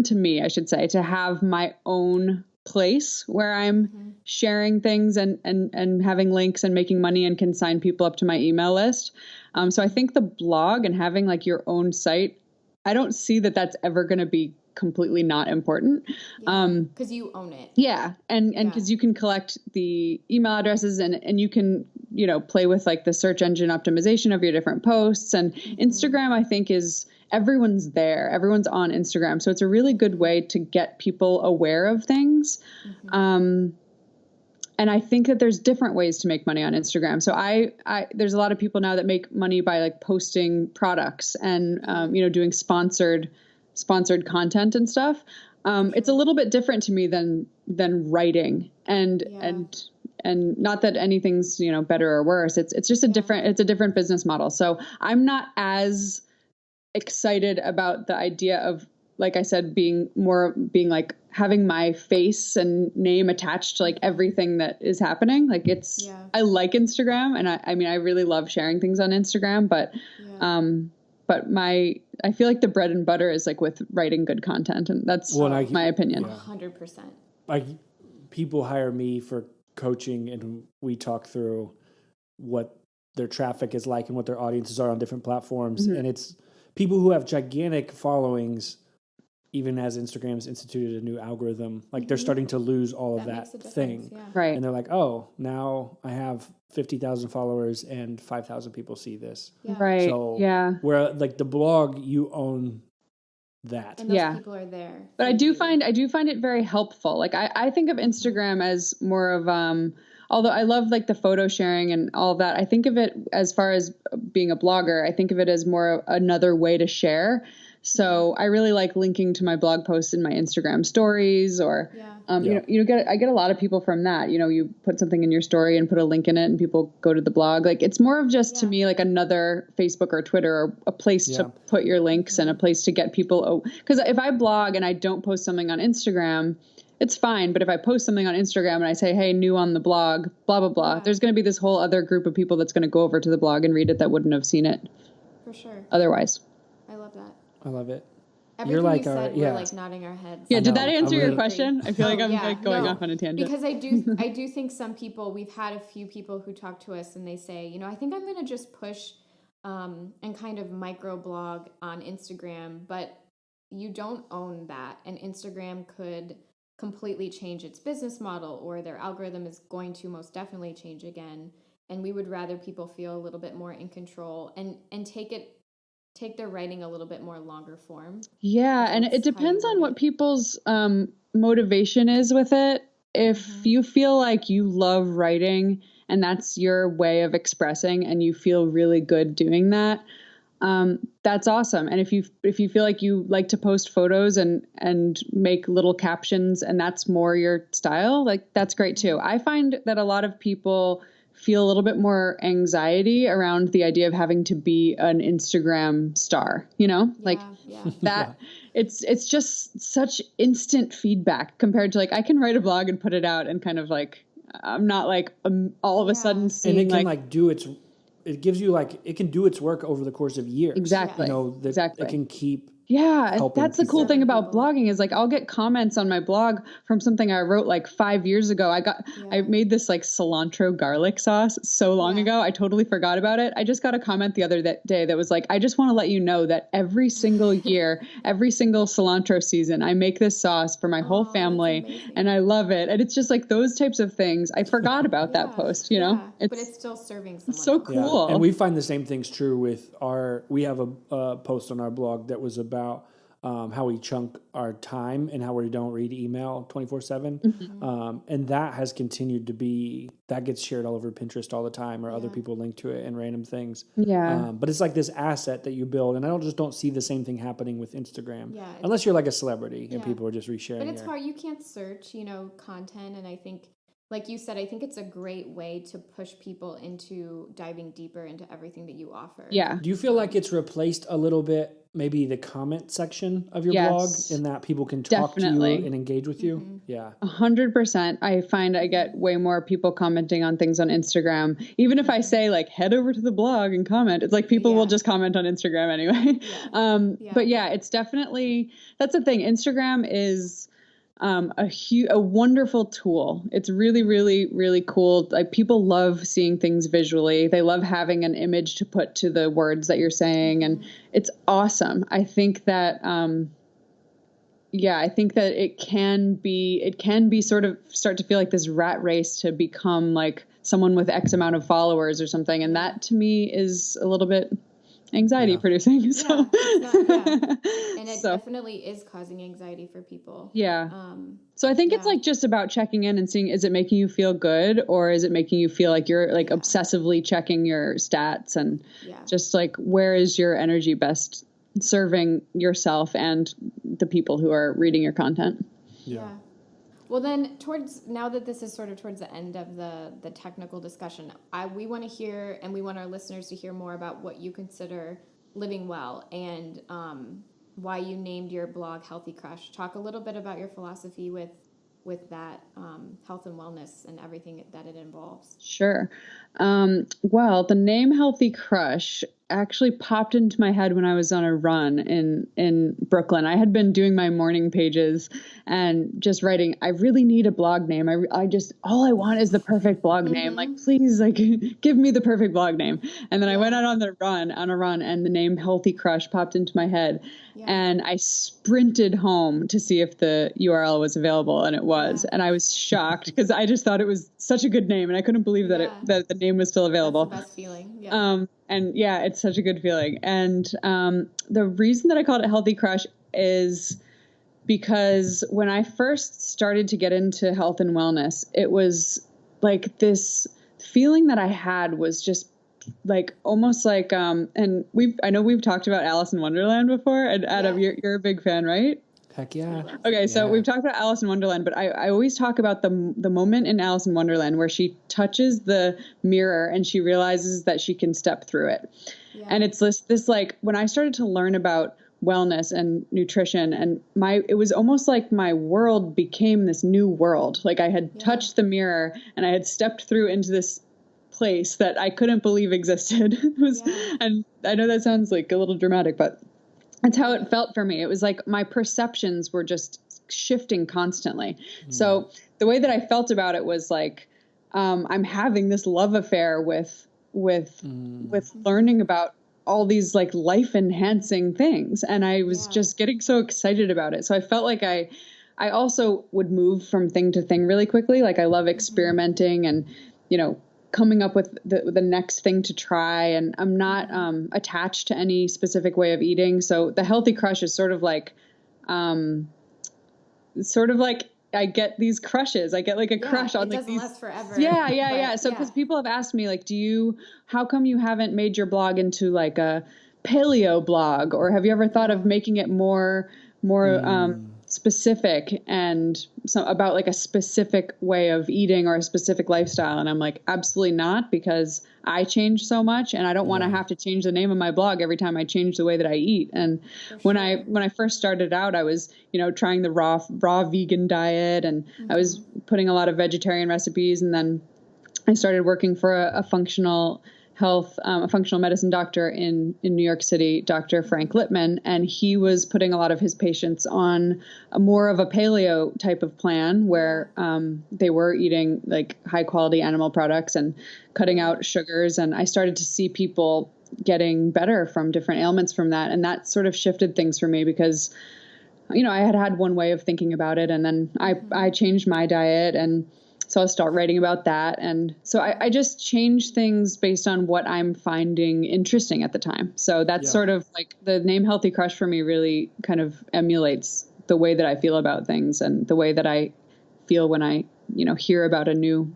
to me, I should say, to have my own place where I'm sharing things and having links and making money and can sign people up to my email list. So I think the blog and having like your own site, I don't see that that's ever going to be completely not important. Because you own it. Yeah. And because you can collect the email addresses and you can, play with like the search engine optimization of your different posts. And Instagram, I think, is everyone's there. Everyone's on Instagram. So it's a really good way to get people aware of things. And I think that there's different ways to make money on Instagram. So there's a lot of people now that make money by like posting products and, doing sponsored content and stuff. It's a little bit different to me than writing and not that anything's, better or worse. It's just a different business model. So I'm not as excited about the idea of, like I said, being like having my face and name attached to like everything that is happening. Like I like Instagram, and I really love sharing things on Instagram, but I feel like the bread and butter is like with writing good content, and that's my opinion. 100%. Like people hire me for coaching, and we talk through what their traffic is like and what their audiences are on different platforms. And it's people who have gigantic followings, even as Instagram's instituted a new algorithm, like they're starting to lose all of that thing. Yeah. Right. And they're like, oh, now I have 50,000 followers and 5,000 people see this. Yeah. Right. So where like the blog, you own that. And those people are there. But I do find it very helpful. Like I think of Instagram as more of, although I love like the photo sharing and all of that, I think of it as far as being a blogger, I think of it as more another way to share. So I really like linking to my blog posts in my Instagram stories, or, I get a lot of people from that. You put something in your story and put a link in it and people go to the blog. Like it's more of just to me like another Facebook or Twitter, or a place to put your links and a place to get people. Because if I blog and I don't post something on Instagram, it's fine. But if I post something on Instagram and I say, hey, new on the blog, blah, blah, blah, there's going to be this whole other group of people that's going to go over to the blog and read it that wouldn't have seen it. For sure. Otherwise. I love that. I love it. Everything You're like you said, we're like nodding our heads. Yeah, did that answer your question? I feel like I'm like going off on a tangent. Because I do think some people, we've had a few people who talk to us and they say, I think I'm going to just push and kind of microblog on Instagram, but you don't own that. And Instagram could completely change its business model, or their algorithm is going to most definitely change again. And we would rather people feel a little bit more in control and take their writing a little bit more longer form. Yeah, and it depends on what people's motivation is with it. If you feel like you love writing and that's your way of expressing and you feel really good doing that, that's awesome. And if you feel like you like to post photos and make little captions and that's more your style, like that's great too. I find that a lot of people feel a little bit more anxiety around the idea of having to be an Instagram star, that it's just such instant feedback compared to like, I can write a blog and put it out and kind of like, I'm not like all of a sudden seeing, and it can it gives you like, it can do its work over the course of years. Exactly. It can keep Yeah, helping that's the people. cool thing about People. blogging is like I'll get comments on my blog from something I wrote like 5 years ago. I made this like cilantro garlic sauce so long ago. I totally forgot about it. I just got a comment the other day that was like, I just want to let you know that every single year, every single cilantro season, I make this sauce for my whole family and I love it. And it's just like those types of things. I forgot about that post, you know? But it's still serving someone so else. cool. Yeah. And we find the same things true with we have a post on our blog that was about how we chunk our time and how we don't read email 24/7. And that has continued to be, that gets shared all over Pinterest all the time, or other people link to it and random things. Yeah. But it's like this asset that you build. And I don't see the same thing happening with Instagram. Yeah, unless you're like a celebrity and people are just resharing. But it's hard. You can't search, content. And I think, like you said, I think it's a great way to push people into diving deeper into everything that you offer. Yeah. Do you feel like it's replaced a little bit, maybe the comment section of your blog, in that people can talk to you and engage with you? Yeah. 100%. I find I get way more people commenting on things on Instagram. Even if I say like, head over to the blog and comment, it's like people will just comment on Instagram anyway. But yeah, it's definitely, that's the thing. Instagram is a wonderful tool. It's really, really, really cool. Like people love seeing things visually. They love having an image to put to the words that you're saying. And it's awesome. I think that, I think that it can be sort of start to feel like this rat race to become like someone with X amount of followers or something. And that to me is a little bit anxiety producing. So. And it definitely is causing anxiety for people. Yeah. So I think it's like just about checking in and seeing, is it making you feel good, or is it making you feel like you're like obsessively checking your stats, and just like, where is your energy best serving yourself and the people who are reading your content? Yeah. Well, then now that this is sort of towards the end of the technical discussion, we want to hear, and we want our listeners to hear more about what you consider living well, and why you named your blog Healthy Crush. Talk a little bit about your philosophy with that health and wellness and everything that it involves. Sure. Well, the name Healthy Crush actually popped into my head when I was on a run in Brooklyn. I had been doing my morning pages and just writing, I really need a blog name. I just, all I want is the perfect blog name. Like, please, like, give me the perfect blog name. And then I went out on a run, and the name Healthy Crush popped into my head. And I sprinted home to see if the URL was available, and it was. And I was shocked because I just thought it was such a good name, and I couldn't believe that that the name was still available. That's the best feeling. Yeah. And yeah, it's such a good feeling. And the reason that I called it Healthy Crush is because when I first started to get into health and wellness, it was like this feeling that I had was just like almost like and I know we've talked about Alice in Wonderland before, and Adam, you're a big fan, right? Heck yeah. Okay, so we've talked about Alice in Wonderland, but I always talk about the moment in Alice in Wonderland where she touches the mirror and she realizes that she can step through it. And it's this like, when I started to learn about wellness and nutrition, and it was almost like my world became this new world. Like I had touched the mirror and I had stepped through into this place that I couldn't believe existed. And I know that sounds like a little dramatic, but that's how it felt for me. It was like my perceptions were just shifting constantly. So the way that I felt about it was like, I'm having this love affair with learning about all these like life enhancing things. And I was just getting so excited about it. So I felt like I also would move from thing to thing really quickly. Like I love experimenting and, coming up with the next thing to try. And I'm not attached to any specific way of eating. So the Healthy Crush is sort of like I get these crushes. I get like a crush on like these. It doesn't last forever. Yeah. So because people have asked me like, how come you haven't made your blog into like a paleo blog, or have you ever thought of making it more specific and about like a specific way of eating or a specific lifestyle? And I'm like, absolutely not, because I change so much and I don't want to have to change the name of my blog every time I change the way that I eat. And when I first started out, I was, trying the raw vegan diet, and I was putting a lot of vegetarian recipes. And then I started working for a functional health, a functional medicine doctor in New York City, Dr. Frank Littman, and he was putting a lot of his patients on more of a paleo type of plan where they were eating like high quality animal products and cutting out sugars. And I started to see people getting better from different ailments from that. And that sort of shifted things for me because, you know, I had one way of thinking about it, and then I changed my diet, and so I'll start writing about that. And so I just change things based on what I'm finding interesting at the time. So that's sort of like the name Healthy Crush for me really kind of emulates the way that I feel about things and the way that I feel when I, you know, hear about a new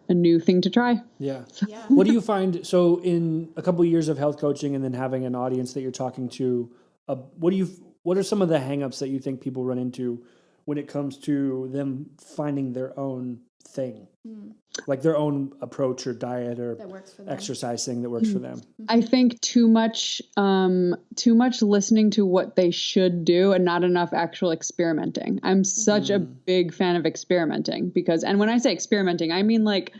thing to try. Yeah. What do you find? So in a couple of years of health coaching and then having an audience that you're talking to, what are some of the hangups that you think people run into when it comes to them finding their own thing, like their own approach or diet or exercise thing that works for them? I think too much listening to what they should do and not enough actual experimenting. I'm such a big fan of experimenting and when I say experimenting, I mean like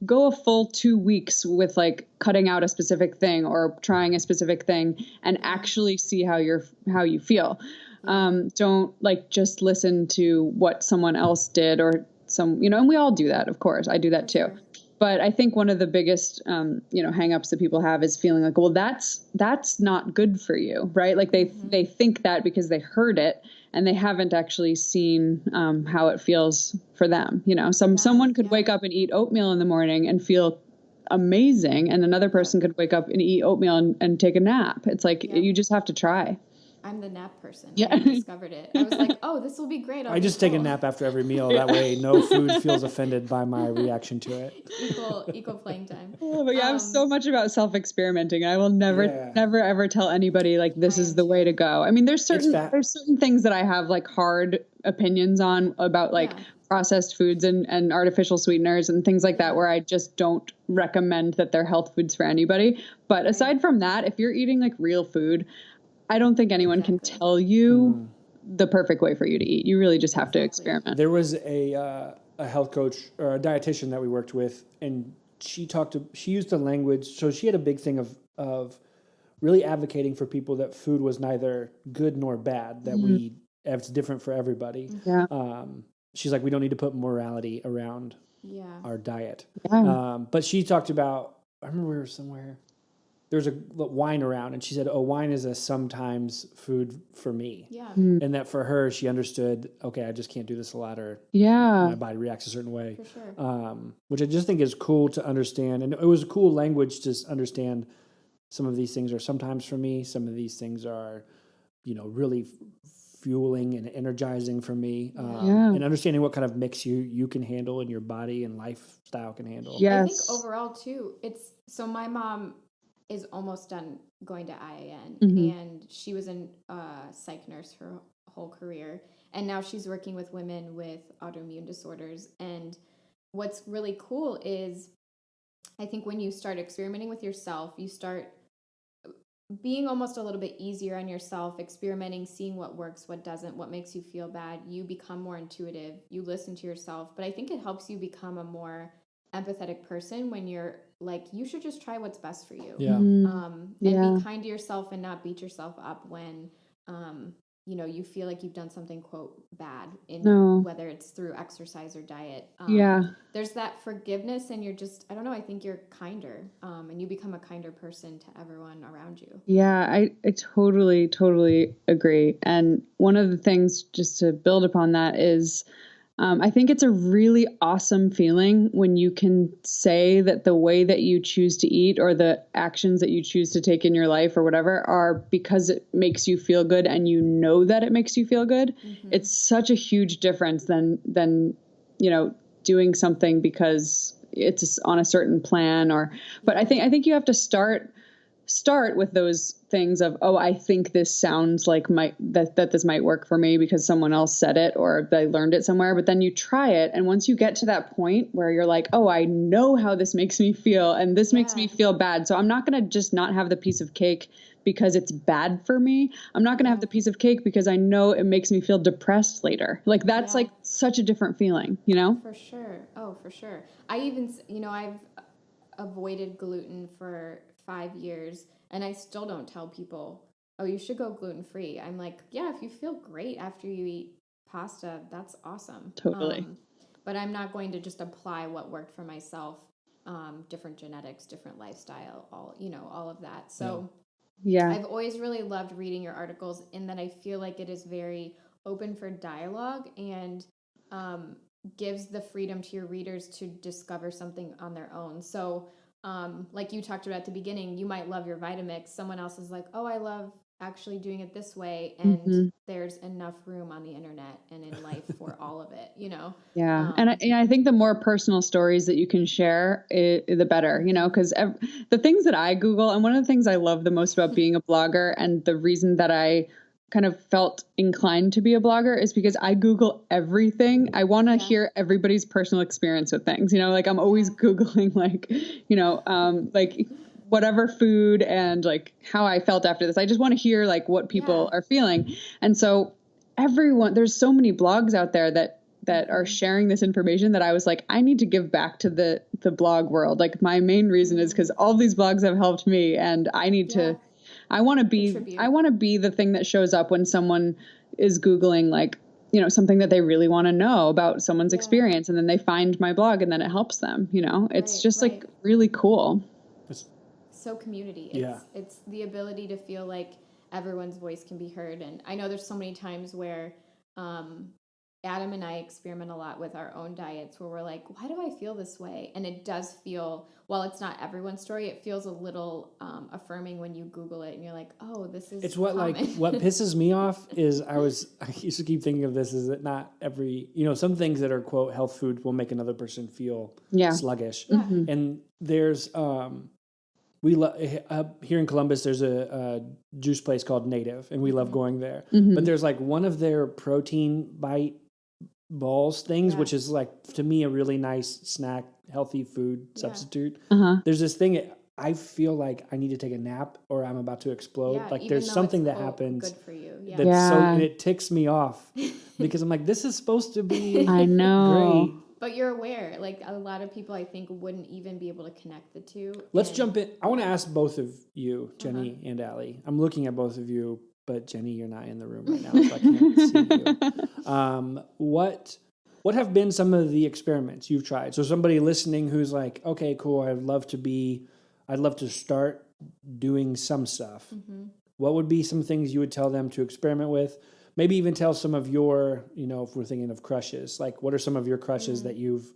go a full 2 weeks with like cutting out a specific thing or trying a specific thing and actually see how you feel. Don't like just listen to what someone else did or and we all do that. Of course, I do that too. Sure. But I think one of the biggest, hangups that people have is feeling like, well, that's not good for you, right? Like they think that because they heard it and they haven't actually seen how it feels for them. You know, someone could wake up and eat oatmeal in the morning and feel amazing, and another person could wake up and eat oatmeal and take a nap. It's like you just have to try. I'm the nap person. Yeah. I discovered it. I was like, oh, this will be great. I just take a nap after every meal. That way no food feels offended by my reaction to it. Equal playing time. Oh, but I'm so much about self-experimenting. I will never ever tell anybody like this is the way to go. I mean, there's certain things that I have like hard opinions on about like processed foods and artificial sweeteners and things like that, where I just don't recommend that they're health foods for anybody. But aside from that, if you're eating like real food, I don't think anyone can tell you the perfect way for you to eat. You really just have to experiment. There was a health coach or a dietitian that we worked with, and she used the language. So she had a big thing of really advocating for people that food was neither good nor bad, that it's different for everybody. Yeah. She's like, we don't need to put morality around our diet. Yeah. But she talked about, I remember we were somewhere, there's a wine around, and she said, wine is a sometimes food for me. Yeah. And that for her, she understood, okay, I just can't do this a lot, or my body reacts a certain way. For sure. Which I just think is cool to understand. And it was a cool language to understand some of these things are sometimes for me. Some of these things are, really fueling and energizing for me. And understanding what kind of mix you can handle and your body and lifestyle can handle. Yes. I think overall too, so my mom is almost done going to IIN, and she was a psych nurse her whole career, and now she's working with women with autoimmune disorders. And what's really cool is I think when you start experimenting with yourself, you start being almost a little bit easier on yourself, experimenting, seeing what works, what doesn't, what makes you feel bad. You become more intuitive, you listen to yourself. But I think it helps you become a more empathetic person when you're like, you should just try what's best for you. Yeah. And be kind to yourself and not beat yourself up when, you feel like you've done something, quote, bad whether it's through exercise or diet. There's that forgiveness, and you're just, I don't know, I think you're kinder, and you become a kinder person to everyone around you. Yeah, I totally, totally agree. And one of the things, just to build upon that, is I think it's a really awesome feeling when you can say that the way that you choose to eat or the actions that you choose to take in your life or whatever are because it makes you feel good, and you know that it makes you feel good. It's such a huge difference than doing something because it's on a certain plan but I think you have to start with those things of, I think this sounds like that this might work for me because someone else said it or I learned it somewhere. But then you try it, and once you get to that point where you're like, I know how this makes me feel, and this makes me feel bad, so I'm not going to just not have the piece of cake because it's bad for me. I'm not going to have the piece of cake because I know it makes me feel depressed later. Like that's like such a different feeling, For sure. Oh, for sure. I even, avoided gluten for 5 years, and I still don't tell people, oh, you should go gluten-free. I'm like, yeah, if you feel great after you eat pasta, that's awesome. Totally. But I'm not going to just apply what worked for myself, different genetics, different lifestyle, all of that. So yeah. I've always really loved reading your articles in that I feel like it is very open for dialogue and gives the freedom to your readers to discover something on their own. So like you talked about at the beginning, you might love your Vitamix. Someone else is like, oh, I love actually doing it this way. And there's enough room on the internet and in life for all of it, Yeah. And I think the more personal stories that you can share, the better, because the things that I Google, and one of the things I love the most about being a blogger and the reason that I kind of felt inclined to be a blogger is because I Google everything. I want to hear everybody's personal experience with things, like I'm always Googling like whatever food and like how I felt after this. I just want to hear like what people are feeling. And so there's so many blogs out there that are sharing this information that I was like, I need to give back to the blog world. Like my main reason is because all these blogs have helped me, and I need to, I want to be the thing that shows up when someone is Googling like, something that they really want to know about someone's experience, and then they find my blog and then it helps them, it's just like really cool. So community. It's the ability to feel like everyone's voice can be heard. And I know there's so many times where Adam and I experiment a lot with our own diets where we're like, why do I feel this way? And it does feel, while it's not everyone's story, it feels a little affirming when you Google it and you're like, oh, this is it's what common. Like what pisses me off is I used to keep thinking of this is that not every, some things that are quote health food will make another person feel sluggish. And there's here in Columbus, there's a juice place called Native, and we love going there. But there's like one of their protein bite balls things, which is like, to me, a really nice snack, healthy food substitute. There's this thing, I feel like I need to take a nap or I'm about to explode. Like there's something that happens good for you. that's so, and it ticks me off because I'm like, this is supposed to be I know. great. But you're aware, like a lot of people I think wouldn't even be able to connect the two. Let's jump in. I want to ask both of you, Jenny and Allie. I'm looking at both of you, but Jenny, you're not in the room right now, so I can't see you. What have been some of the experiments you've tried? So somebody listening who's like, okay, cool, I'd love to start doing some stuff. What would be some things you would tell them to experiment with? Maybe even tell some of your, if we're thinking of crushes, like what are some of your crushes that you've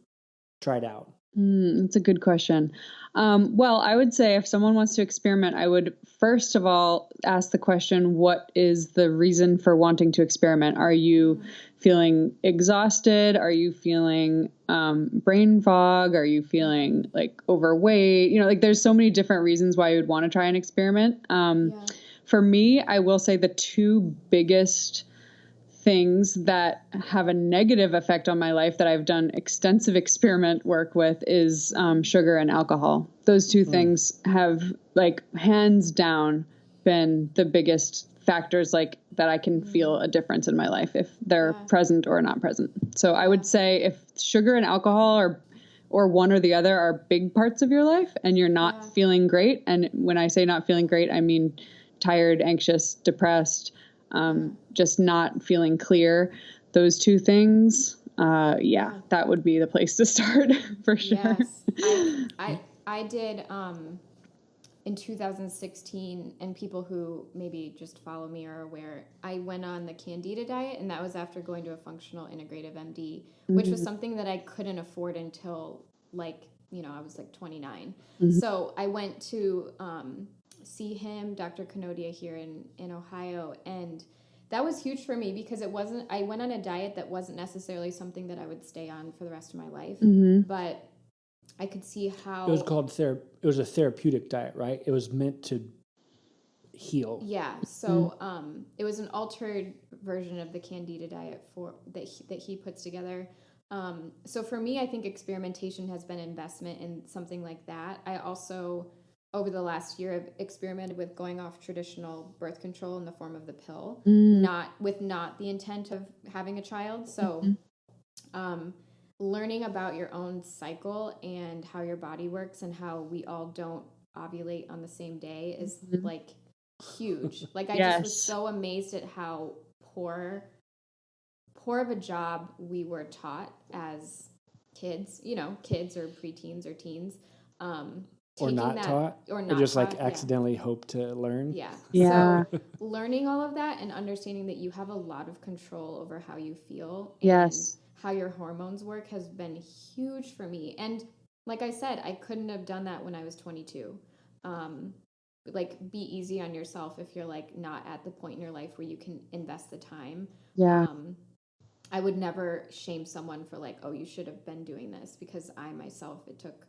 tried out? That's a good question. Well, I would say if someone wants to experiment, I would first of all ask the question, what is the reason for wanting to experiment? Are you feeling exhausted? Are you feeling brain fog? Are you feeling like overweight? Like there's so many different reasons why you would want to try an experiment. For me, I will say the two biggest things that have a negative effect on my life that I've done extensive experiment work with is sugar and alcohol. Those two things have like hands down been the biggest factors like that I can feel a difference in my life if they're present or not present. So I would say if sugar and alcohol or one or the other are big parts of your life and you're not feeling great, and when I say not feeling great, I mean tired, anxious, depressed, just not feeling clear, those two things, that would be the place to start for sure. Yes. I did in 2016, and people who maybe just follow me are aware, I went on the candida diet, and that was after going to a functional integrative MD, which was something that I couldn't afford until I was like 29. So I went to see him, Dr. Kanodia here in Ohio, and that was huge for me because I went on a diet that wasn't necessarily something that I would stay on for the rest of my life, but I could see how it was called it was a therapeutic diet, right? It was meant to heal. Yeah. So it was an altered version of the candida diet that he puts together. So for me, I think experimentation has been investment in something like that. I also, over the last year, have experimented with going off traditional birth control in the form of the pill, not the intent of having a child. So learning about your own cycle and how your body works and how we all don't ovulate on the same day is like huge. Like I just was Yes. so amazed at how poor of a job we were taught as kids, kids or preteens or teens. Or not taught, or just taught, like accidentally hope to learn. Yeah. Yeah. So learning all of that and understanding that you have a lot of control over how you feel Yes. and how your hormones work has been huge for me. And like I said, I couldn't have done that when I was 22. Like be easy on yourself if you're like not at the point in your life where you can invest the time. Yeah. I would never shame someone for like, oh, you should have been doing this, because I myself, it took,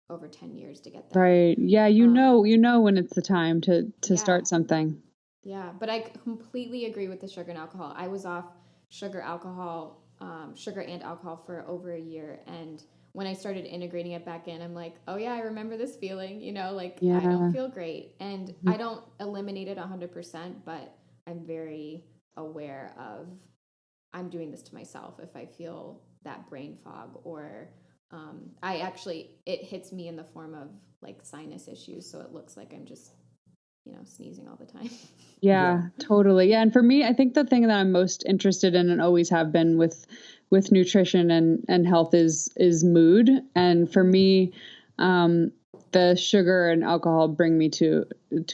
over 10 years to get there. Right. Yeah. You know when it's the time to start something. Yeah. But I completely agree with the sugar and alcohol. I was off sugar and alcohol for over a year. And when I started integrating it back in, I'm like, oh yeah, I remember this feeling, I don't feel great. And I don't eliminate it 100%, but I'm very aware of, I'm doing this to myself if I feel that brain fog, or it hits me in the form of like sinus issues. So it looks like I'm just, sneezing all the time. Yeah, totally. Yeah. And for me, I think the thing that I'm most interested in and always have been with nutrition and health is mood. And for me, the sugar and alcohol bring me to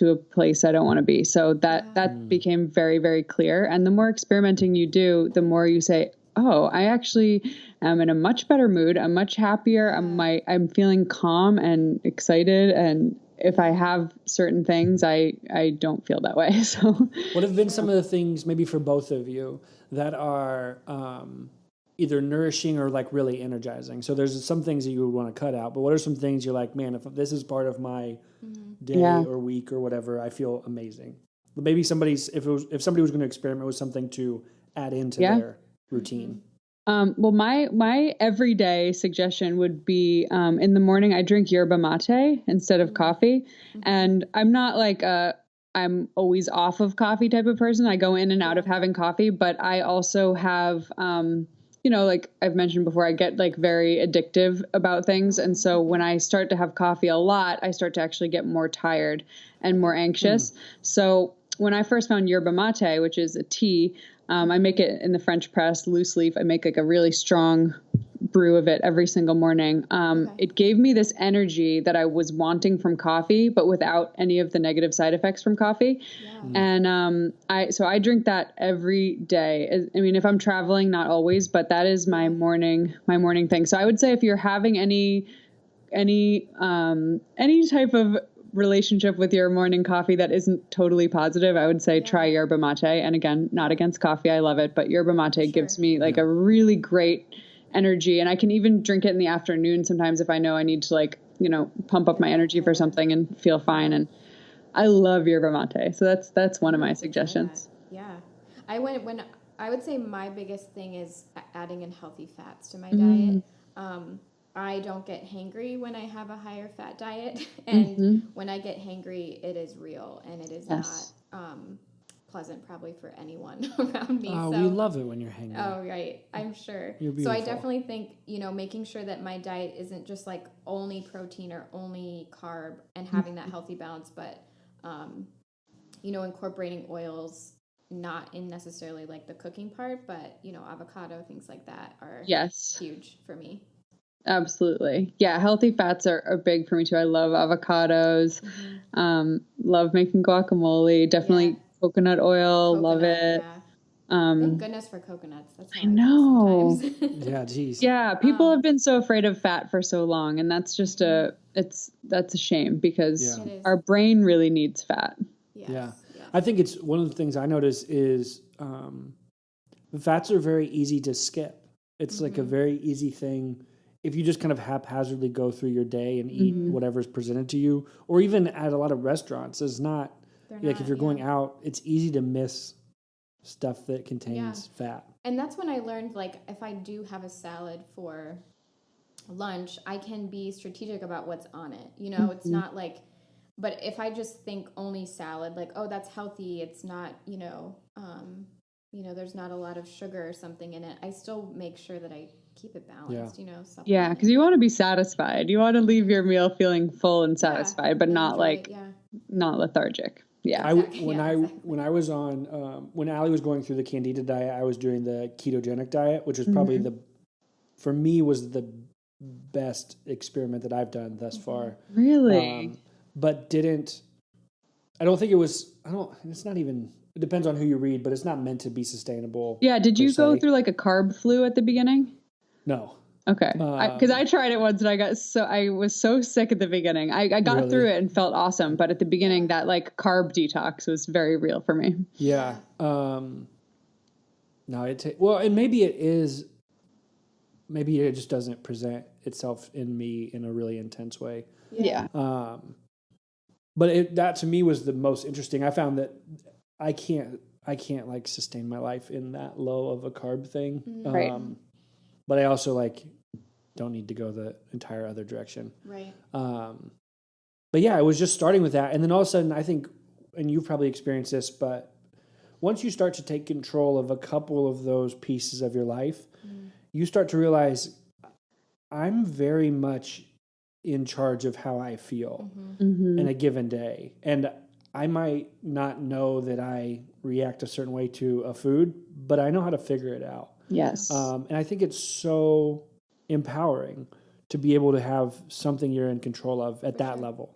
a place I don't want to be. So that became very, very clear. And the more experimenting you do, the more you say, oh, I actually am in a much better mood. I'm much happier. I'm feeling calm and excited. And if I have certain things, I don't feel that way. So what have been some of the things maybe for both of you that are either nourishing or like really energizing? So there's some things that you would want to cut out, but what are some things you're like, man, if this is part of my day or week or whatever, I feel amazing. Maybe if somebody was going to experiment with something to add into their routine. Well, my everyday suggestion would be in the morning I drink yerba mate instead of coffee, and I'm not like I'm always off of coffee type of person. I go in and out of having coffee, but I also have like I've mentioned before, I get like very addictive about things, and so when I start to have coffee a lot, I start to actually get more tired and more anxious. So when I first found yerba mate, which is a tea. I make it in the French press, loose leaf. I make like a really strong brew of it every single morning. It gave me this energy that I was wanting from coffee, but without any of the negative side effects from coffee. Yeah. And I drink that every day. I mean, if I'm traveling, not always, but that is my morning thing. So I would say if you're having any type of relationship with your morning coffee that isn't totally positive, I would say try yerba mate. And again, not against coffee, I love it, but yerba mate gives me like a really great energy. And I can even drink it in the afternoon sometimes if I know I need to like, pump up my energy for something and feel fine. And I love yerba mate. So that's one of my suggestions. Yeah. I would say my biggest thing is adding in healthy fats to my diet. I don't get hangry when I have a higher fat diet. And when I get hangry, it is real, and it is not pleasant probably for anyone around me. Oh, we love it when you're hangry. Oh, right. I'm sure. You're beautiful. So I definitely think, making sure that my diet isn't just like only protein or only carb and having that healthy balance, but, incorporating oils, not in necessarily like the cooking part, but, avocado, things like that are huge for me. Absolutely. Yeah. Healthy fats are big for me too. I love avocados. Love making guacamole. Definitely coconut oil. Love it. Yeah. Thank goodness for coconuts. That's how I know. feel sometimes. Yeah. Geez. Yeah. People have been so afraid of fat for so long, and that's just that's a shame because our brain really needs fat. Yes. Yeah. I think it's one of the things I notice is fats are very easy to skip. It's like a very easy thing. If you just kind of haphazardly go through your day and eat whatever's presented to you, or even at a lot of restaurants, if you're going out, it's easy to miss stuff that contains fat. And that's when I learned, like, if I do have a salad for lunch, I can be strategic about what's on it. It's not like, but if I just think only salad, like, oh, that's healthy, it's not, there's not a lot of sugar or something in it, I still make sure that I keep it balanced, you know. Yeah, because you want to be satisfied. You want to leave your meal feeling full and satisfied, but not like not lethargic. Yeah. When I was on when Allie was going through the candida diet, I was doing the ketogenic diet, which was probably for me was the best experiment that I've done thus far. Really? But I don't think it was. It's not even. It depends on who you read, but it's not meant to be sustainable. Yeah. Did you go through like a carb flu at the beginning? No. Okay. Because I tried it once and I was so sick at the beginning. I got through it and felt awesome. But at the beginning, that like carb detox was very real for me. Yeah. No, and maybe it is, maybe it just doesn't present itself in me in a really intense way. Yeah. But that to me was the most interesting. I found that I can't like sustain my life in that low of a carb thing. Right. But I also like don't need to go the entire other direction. Right. But yeah, it was just starting with that. And then all of a sudden I think, and you've probably experienced this, but once you start to take control of a couple of those pieces of your life, you start to realize I'm very much in charge of how I feel in a given day. And I might not know that I react a certain way to a food, but I know how to figure it out. Yes. And I think it's so empowering to be able to have something you're in control of at that level.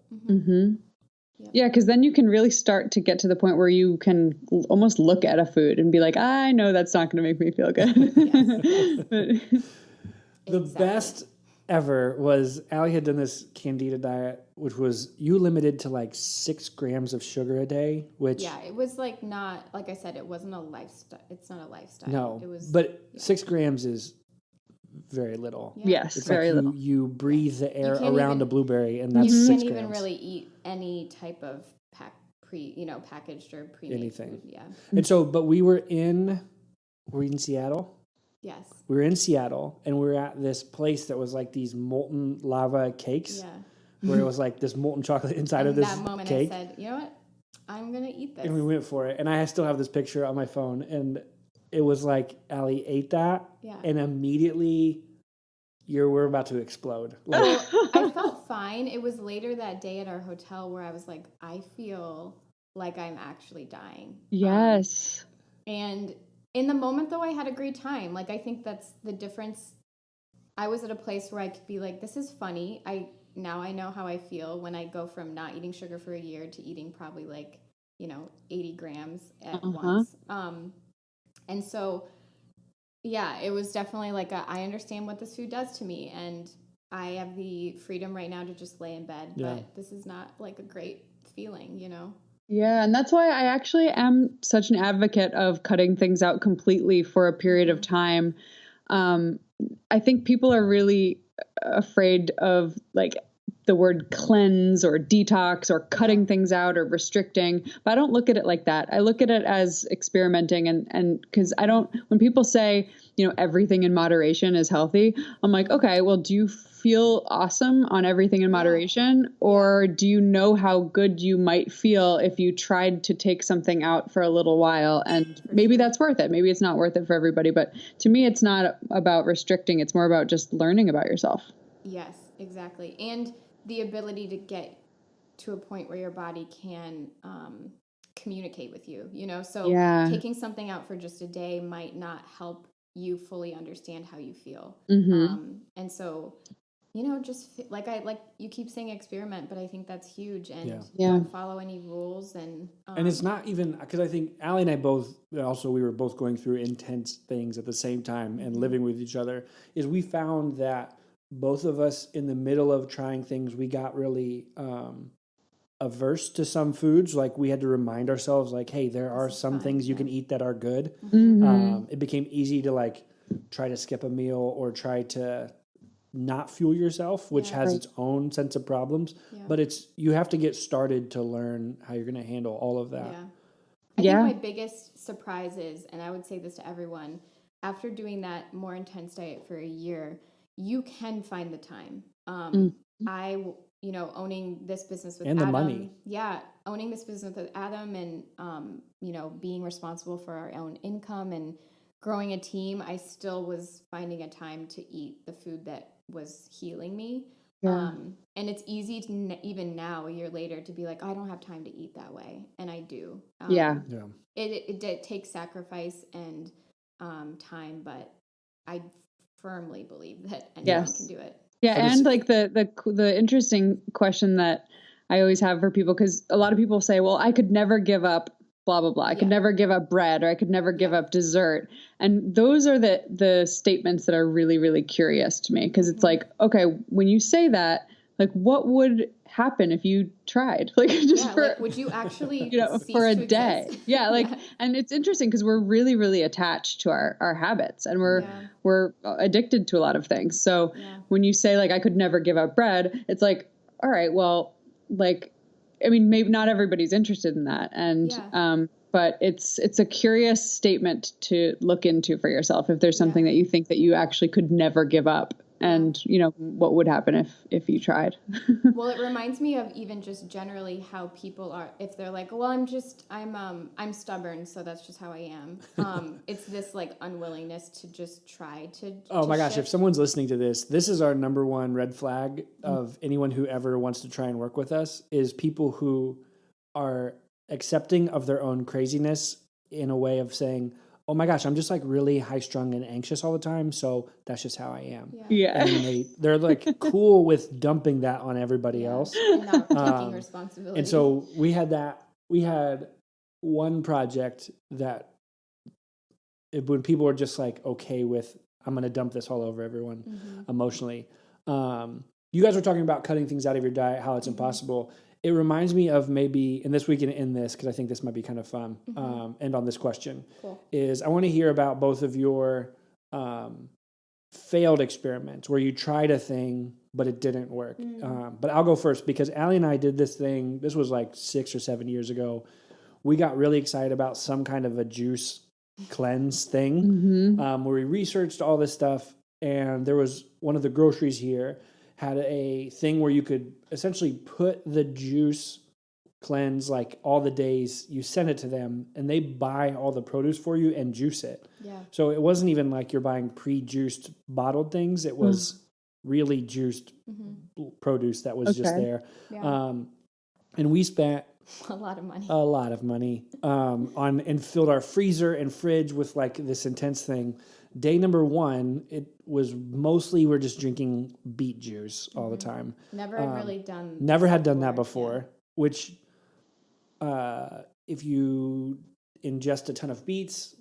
Yeah, because then you can really start to get to the point where you can almost look at a food and be like, I know that's not going to make me feel good. The best ever was Allie had done this candida diet, which was you limited to like 6 grams of sugar a day, which it was like not, like I said, it wasn't a lifestyle. It's not a lifestyle. No, it was, but 6 grams is very little. Yes, it's very like little. You breathe the air around a blueberry, and that's 6 grams. You can't even really eat any type of packaged or pre-made anything. Food. Yeah. And so, but were we in Seattle? Yes. We were in Seattle, and we were at this place that was like these molten lava cakes, where it was like this molten chocolate inside of this that moment cake. I said, you know what? I'm going to eat this. And we went for it. And I still have this picture on my phone, and it was like Allie ate that, and immediately we're about to explode. Like, I felt fine. It was later that day at our hotel where I was like, I feel like I'm actually dying. Yes. And in the moment, though, I had a great time. Like, I think that's the difference. I was at a place where I could be like, this is funny. Now I know how I feel when I go from not eating sugar for a year to eating probably like, 80 grams at once. And so, yeah, it was definitely like I understand what this food does to me, and I have the freedom right now to just lay in bed, but this is not like a great feeling, Yeah, and that's why I actually am such an advocate of cutting things out completely for a period of time. I think people are really afraid of like the word cleanse or detox or cutting things out or restricting, but I don't look at it like that. I look at it as experimenting, and because when people say, everything in moderation is healthy, I'm like, okay, well, do you feel awesome on everything in moderation? Or do you know how good you might feel if you tried to take something out for a little while? And maybe that's worth it. Maybe it's not worth it for everybody, but to me, it's not about restricting. It's more about just learning about yourself. Yes, exactly. And the ability to get to a point where your body can communicate with you, So taking something out for just a day might not help you fully understand how you feel. And so, just like you keep saying experiment, but I think that's huge, and don't follow any rules. And it's not even, because I think Allie and I we were both going through intense things at the same time and living with each other, is we found that both of us in the middle of trying things, we got really averse to some foods. Like we had to remind ourselves like, hey, there are some things you can eat that are good. It became easy to like try to skip a meal or try to not fuel yourself, which has its own sense of problems, but you have to get started to learn how you're going to handle all of that. I think my biggest surprise is, and I would say this to everyone, after doing that more intense diet for a year, you can find the time. Owning this business with and Adam, the money. Yeah, owning this business with Adam, and being responsible for our own income and growing a team, I still was finding a time to eat the food that was healing me. Yeah. And it's easy to even now, a year later, to be like, I don't have time to eat that way. And I do. Yeah. It takes sacrifice and time, but I firmly believe that anyone can do it. Yeah. And like the interesting question that I always have for people, because a lot of people say, well, I could never give up blah, blah, blah. I could never give up bread, or I could never give up dessert. And those are the statements that are really, really curious to me. Cause it's like, okay, when you say that, like, what would happen if you tried? Like, just would you actually, for a day? Yeah. Like, and it's interesting because we're really, really attached to our habits, and we're addicted to a lot of things. So when you say like, I could never give up bread, it's like, all right, well, like, I mean, maybe not everybody's interested in that. And, but it's a curious statement to look into for yourself. If there's something that you think that you actually could never give up, and what would happen if you tried? Well, it reminds me of even just generally how people are, if they're like, well, I'm stubborn, so that's just how I am. It's this like unwillingness to just try to. Oh my gosh. If someone's listening to this is our number one red flag of anyone who ever wants to try and work with us, is people who are accepting of their own craziness in a way of saying, oh my gosh, I'm just like really high strung and anxious all the time, so that's just how I am. Yeah. And they're like cool with dumping that on everybody else. And not taking responsibility. And so we had one project that when people were just like okay with, I'm going to dump this all over everyone emotionally. You guys were talking about cutting things out of your diet, how it's impossible. It reminds me of maybe, and this we can end this because I think this might be kind of fun, end on this question, is I want to hear about both of your failed experiments where you tried a thing, but it didn't work. But I'll go first because Allie and I did this thing, this was like 6 or 7 years ago. We got really excited about some kind of a juice cleanse thing where we researched all this stuff, and there was one of the groceries here had a thing where you could essentially put the juice cleanse, like all the days, you send it to them and they buy all the produce for you and juice it. Yeah. So it wasn't even like you're buying pre-juiced bottled things. It was really juiced produce that was just there. Yeah. And we spent a lot of money on and filled our freezer and fridge with like this intense thing. Day number 1, it was mostly we're just drinking beet juice all the time. Never had done that before, which if you ingest a ton of beets,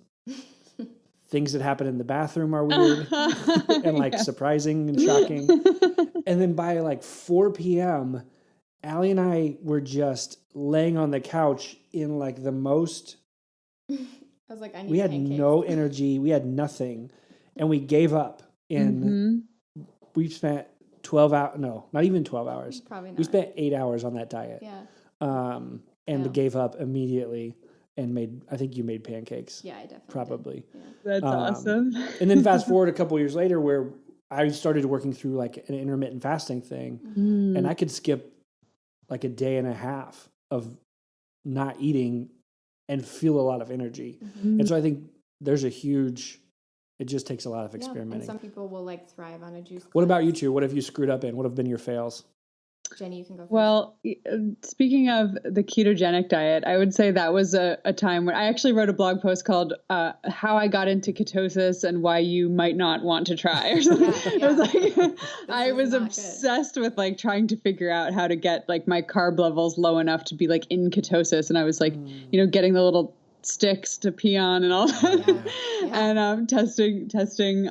things that happen in the bathroom are weird and like surprising and shocking. And then by like 4 p.m., Allie and I were just laying on the couch in like the most... I was like, we had pancakes. No energy. We had nothing. And we gave up. And we spent 12 hours. No, not even 12 hours. Probably not. We spent 8 hours on that diet. Yeah. And gave up immediately and I think you made pancakes. Yeah, I definitely probably. Yeah. That's awesome. And then fast forward a couple years later where I started working through like an intermittent fasting thing. And I could skip like a day and a half of not eating and feel a lot of energy. And so I think there's it just takes a lot of experimenting. And some people will like thrive on a juice cleanse. What about you two? What have you screwed up in? What have been your fails? Jenny, you can go first. Well, speaking of the ketogenic diet, I would say that was a time when I actually wrote a blog post called How I Got into Ketosis and Why You Might Not Want to Try. Or something. Yeah. I was obsessed with like trying to figure out how to get like my carb levels low enough to be like in ketosis. And I was like, getting the little sticks to pee on and all that, and testing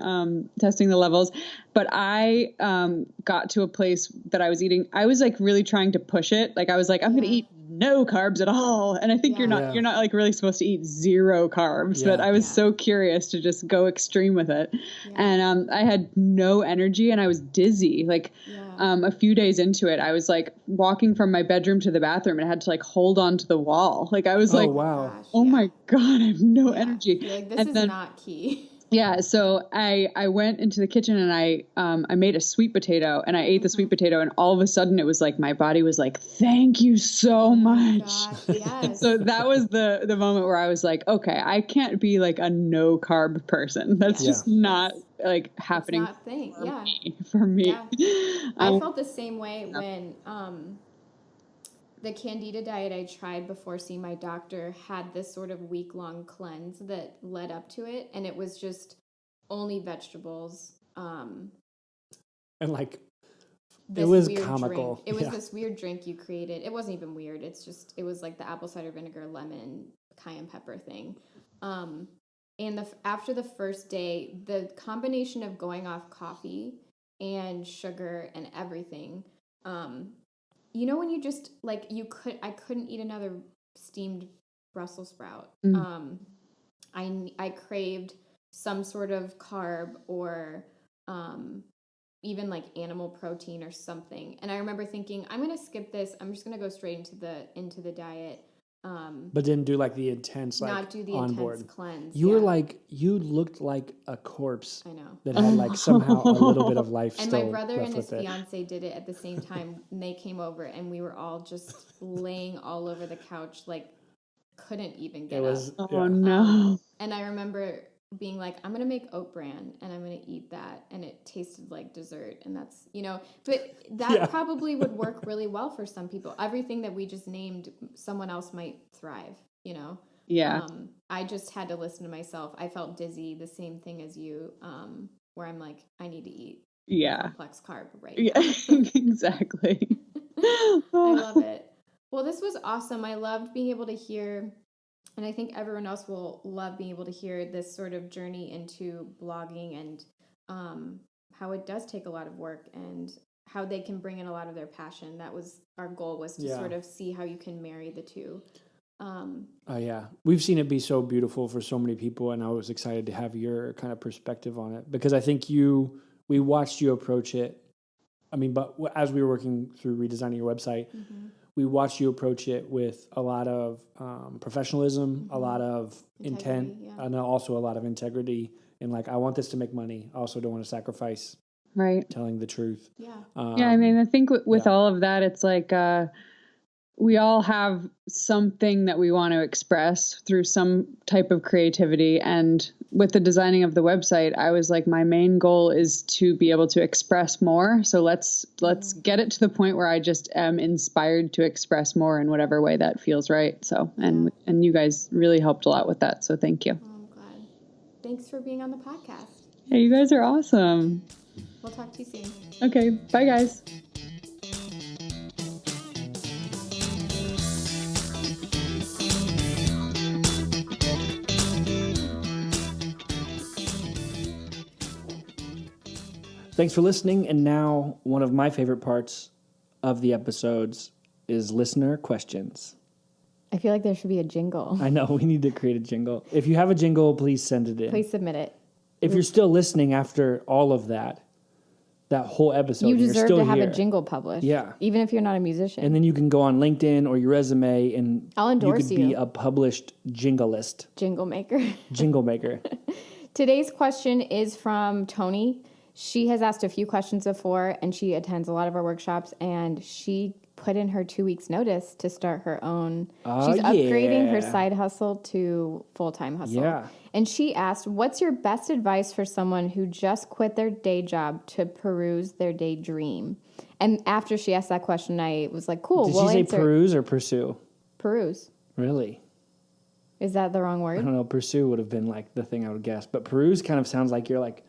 the levels. But I got to a place that I was eating. I was like really trying to push it. Like I was like, I'm going to eat no carbs at all. And I think you're not like really supposed to eat 0 carbs, but I was so curious to just go extreme with it. And I had no energy and I was dizzy. Like a few days into it, I was like walking from my bedroom to the bathroom and I had to like hold on to the wall. Like I was my God, I have no energy. You're like, this is not key. Yeah, so I went into the kitchen and I made a sweet potato and I ate the sweet potato, and all of a sudden it was like my body was like, thank you so much. Gosh, yes. So that was the moment where I was like, okay, I can't be like a no carb person. That's just not like happening It's not a thing. Yeah. for me. Yeah. I felt the same way when the candida diet I tried before seeing my doctor had this sort of week-long cleanse that led up to it, and it was just only vegetables. And like, This it was weird comical. Drink. It was this weird drink you created. It wasn't even weird. It was like the apple cider vinegar, lemon, cayenne pepper thing. And after the first day, the combination of going off coffee and sugar and everything, you know, when you just like I couldn't eat another steamed Brussels sprout. I craved some sort of carb or even like animal protein or something. And I remember thinking, I'm going to skip this. I'm just going to go straight into the diet. But didn't do like the intense, like Not do the onboard intense cleanse. You were like, you looked like a corpse. I know. That had like somehow a little bit of life and still my brother left and his with it. fiance did it at the same time. And they came over and we were all just laying all over the couch, like couldn't even get up. Oh no. And I remember being like, I'm gonna make oat bran and I'm gonna eat that, and it tasted like dessert, and that's, you know, but that probably would work really well for some people. Everything that we just named, someone else might thrive, you know. Yeah. I just had to listen to myself. I felt dizzy, the same thing as you, where I'm like, I need to eat complex carb right now. Exactly. I love it. Well, this was awesome. I loved being able to hear, and I think everyone else will love being able to hear this sort of journey into blogging and how it does take a lot of work and how they can bring in a lot of their passion. That was our goal, was to sort of see how you can marry the two. Yeah, we've seen it be so beautiful for so many people, and I was excited to have your kind of perspective on it, because I think we watched you approach it. I mean, but as we were working through redesigning your website, we watched you approach it with a lot of professionalism, a lot of intent, and also a lot of integrity. And like, I want this to make money. I also don't want to sacrifice telling the truth. Yeah. I mean, I think with all of that, it's like we all have something that we want to express through some type of creativity. And with the designing of the website, I was like, my main goal is to be able to express more. So let's get it to the point where I just am inspired to express more in whatever way that feels right. So, and you guys really helped a lot with that. So thank you. Oh, I'm glad. Thanks for being on the podcast. Yeah, you guys are awesome. We'll talk to you soon. Okay. Bye, guys. Thanks for listening. And now one of my favorite parts of the episodes is listener questions. I feel like there should be a jingle. I know, we need to create a jingle. If you have a jingle, please send it in. Please submit it. If you're still listening after all of that whole episode, you deserve to have here. a jingle published. Yeah. Even if you're not a musician. And then you can go on LinkedIn or your resume and I'll endorse you could be a published jinglist. Jingle maker. Jingle maker. Today's question is from Tony. She has asked a few questions before, and she attends a lot of our workshops, and she put in her 2 weeks notice to start her own. She's upgrading her side hustle to full-time hustle. Yeah. And she asked, what's your best advice for someone who just quit their day job to peruse their daydream? And after she asked that question, I was like, cool. Did she say peruse or pursue? Peruse. Really? Is that the wrong word? I don't know. Pursue would have been like the thing I would guess. But peruse kind of sounds like you're like,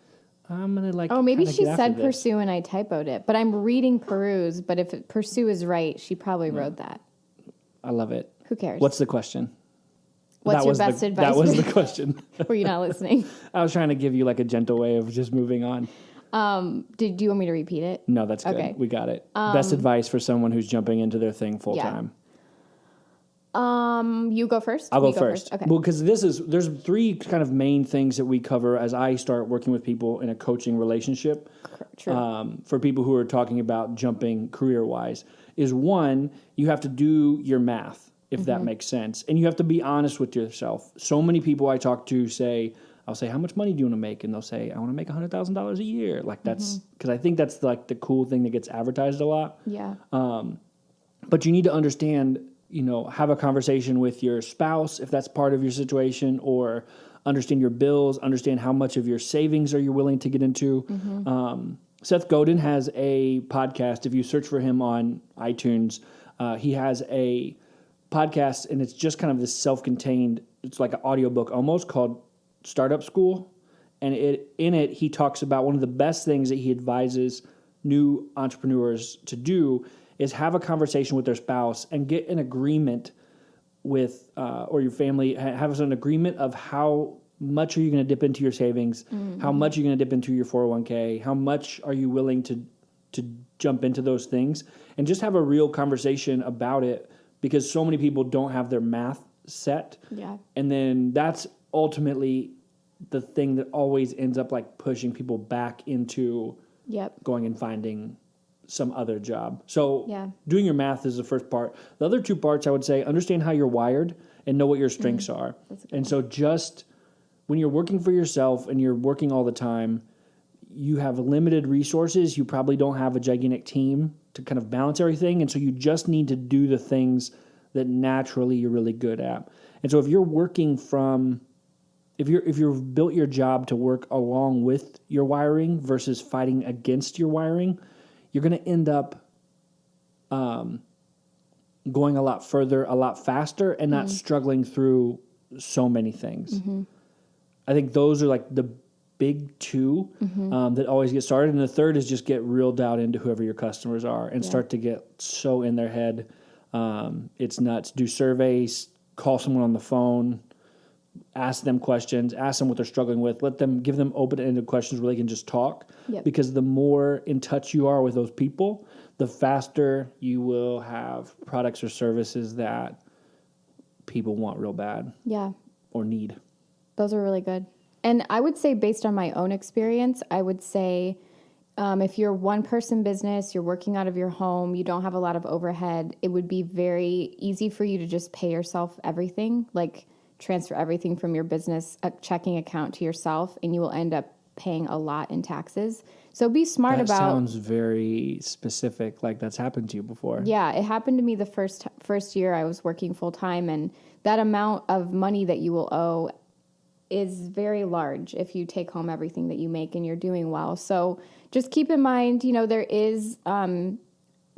I'm going to like. Oh, maybe she said pursue and I typoed it. But I'm reading peruse. But if pursue is right, she probably wrote that. I love it. Who cares? What's the question? What's your best advice? That was the question. Were you not listening? I was trying to give you like a gentle way of just moving on. Do you want me to repeat it? No, that's good. Okay. We got it. Best advice for someone who's jumping into their thing full time. You go first? I'll go first. Okay. Well, because there's three kind of main things that we cover as I start working with people in a coaching relationship. True. For people who are talking about jumping career-wise, is one, you have to do your math, if that makes sense. And you have to be honest with yourself. So many people I talk to say, I'll say, how much money do you want to make? And they'll say, I want to make $100,000 a year. Like that's, because I think that's like the cool thing that gets advertised a lot. Yeah. But you need to understand, have a conversation with your spouse if that's part of your situation, or understand your bills, understand how much of your savings are you willing to get into. Seth Godin has a podcast. If you search for him on iTunes, he has a podcast, and it's just kind of this self-contained, it's like an audiobook almost, called Startup School. And in it, he talks about one of the best things that he advises new entrepreneurs to do is have a conversation with their spouse and get an agreement with, or your family, have an agreement of how much are you going to dip into your savings, how much are you going to dip into your 401k, how much are you willing to jump into those things, and just have a real conversation about it, because so many people don't have their math set. Yeah. And then that's ultimately the thing that always ends up like pushing people back into going and finding some other job. So doing your math is the first part. The other two parts, I would say, understand how you're wired and know what your strengths are. And so just when you're working for yourself and you're working all the time, you have limited resources. You probably don't have a gigantic team to kind of balance everything. And so you just need to do the things that naturally you're really good at. And so if you're working from, if you've built your job to work along with your wiring versus fighting against your wiring, you're going to end up going a lot further, a lot faster, and not struggling through so many things. I think those are like the big two that always get started. And the third is just get real dialed into whoever your customers are and start to get so in their head. It's nuts. Do surveys, call someone on the phone, ask them questions, ask them what they're struggling with, give them open-ended questions where they can just talk. Because the more in touch you are with those people, the faster you will have products or services that people want real bad. Or need. Those are really good. And I would say, based on my own experience, I would say if you're one person business, you're working out of your home, you don't have a lot of overhead, it would be very easy for you to just pay yourself everything, like transfer everything from your business checking account to yourself, and you will end up paying a lot in taxes. So be smart about. That sounds very specific, like that's happened to you before. Yeah, it happened to me the first year I was working full time, and that amount of money that you will owe is very large if you take home everything that you make and you're doing well. So just keep in mind, there is,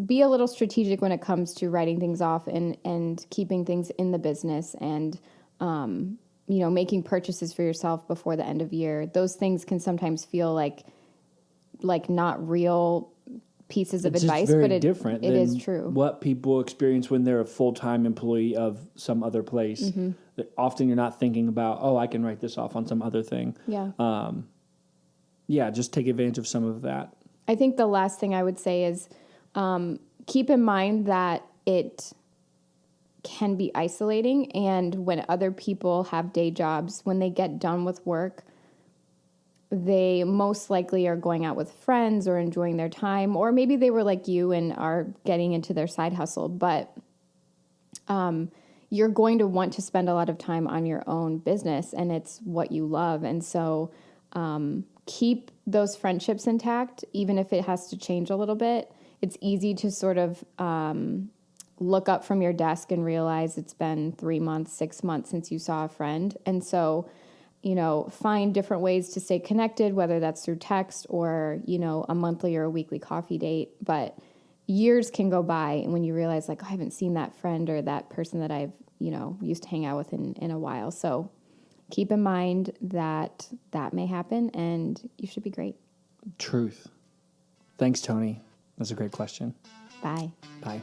be a little strategic when it comes to writing things off and keeping things in the business, and, making purchases for yourself before the end of year. Those things can sometimes feel like not real pieces of advice, but it is true. What people experience when they're a full-time employee of some other place. That often you're not thinking about, I can write this off on some other thing. Just take advantage of some of that. I think the last thing I would say is keep in mind that it can be isolating, and when other people have day jobs, when they get done with work, they most likely are going out with friends or enjoying their time, or maybe they were like you and are getting into their side hustle, but you're going to want to spend a lot of time on your own business, and it's what you love. And so keep those friendships intact, even if it has to change a little bit. It's easy to sort of look up from your desk and realize it's been 3 months, 6 months since you saw a friend. And so find different ways to stay connected, whether that's through text or, a monthly or a weekly coffee date. But years can go by, and when you realize, like, I haven't seen that friend or that person that I've, used to hang out with in a while. So keep in mind that may happen, and you should be great. Truth. Thanks, Tony. That's a great question. Bye. Bye.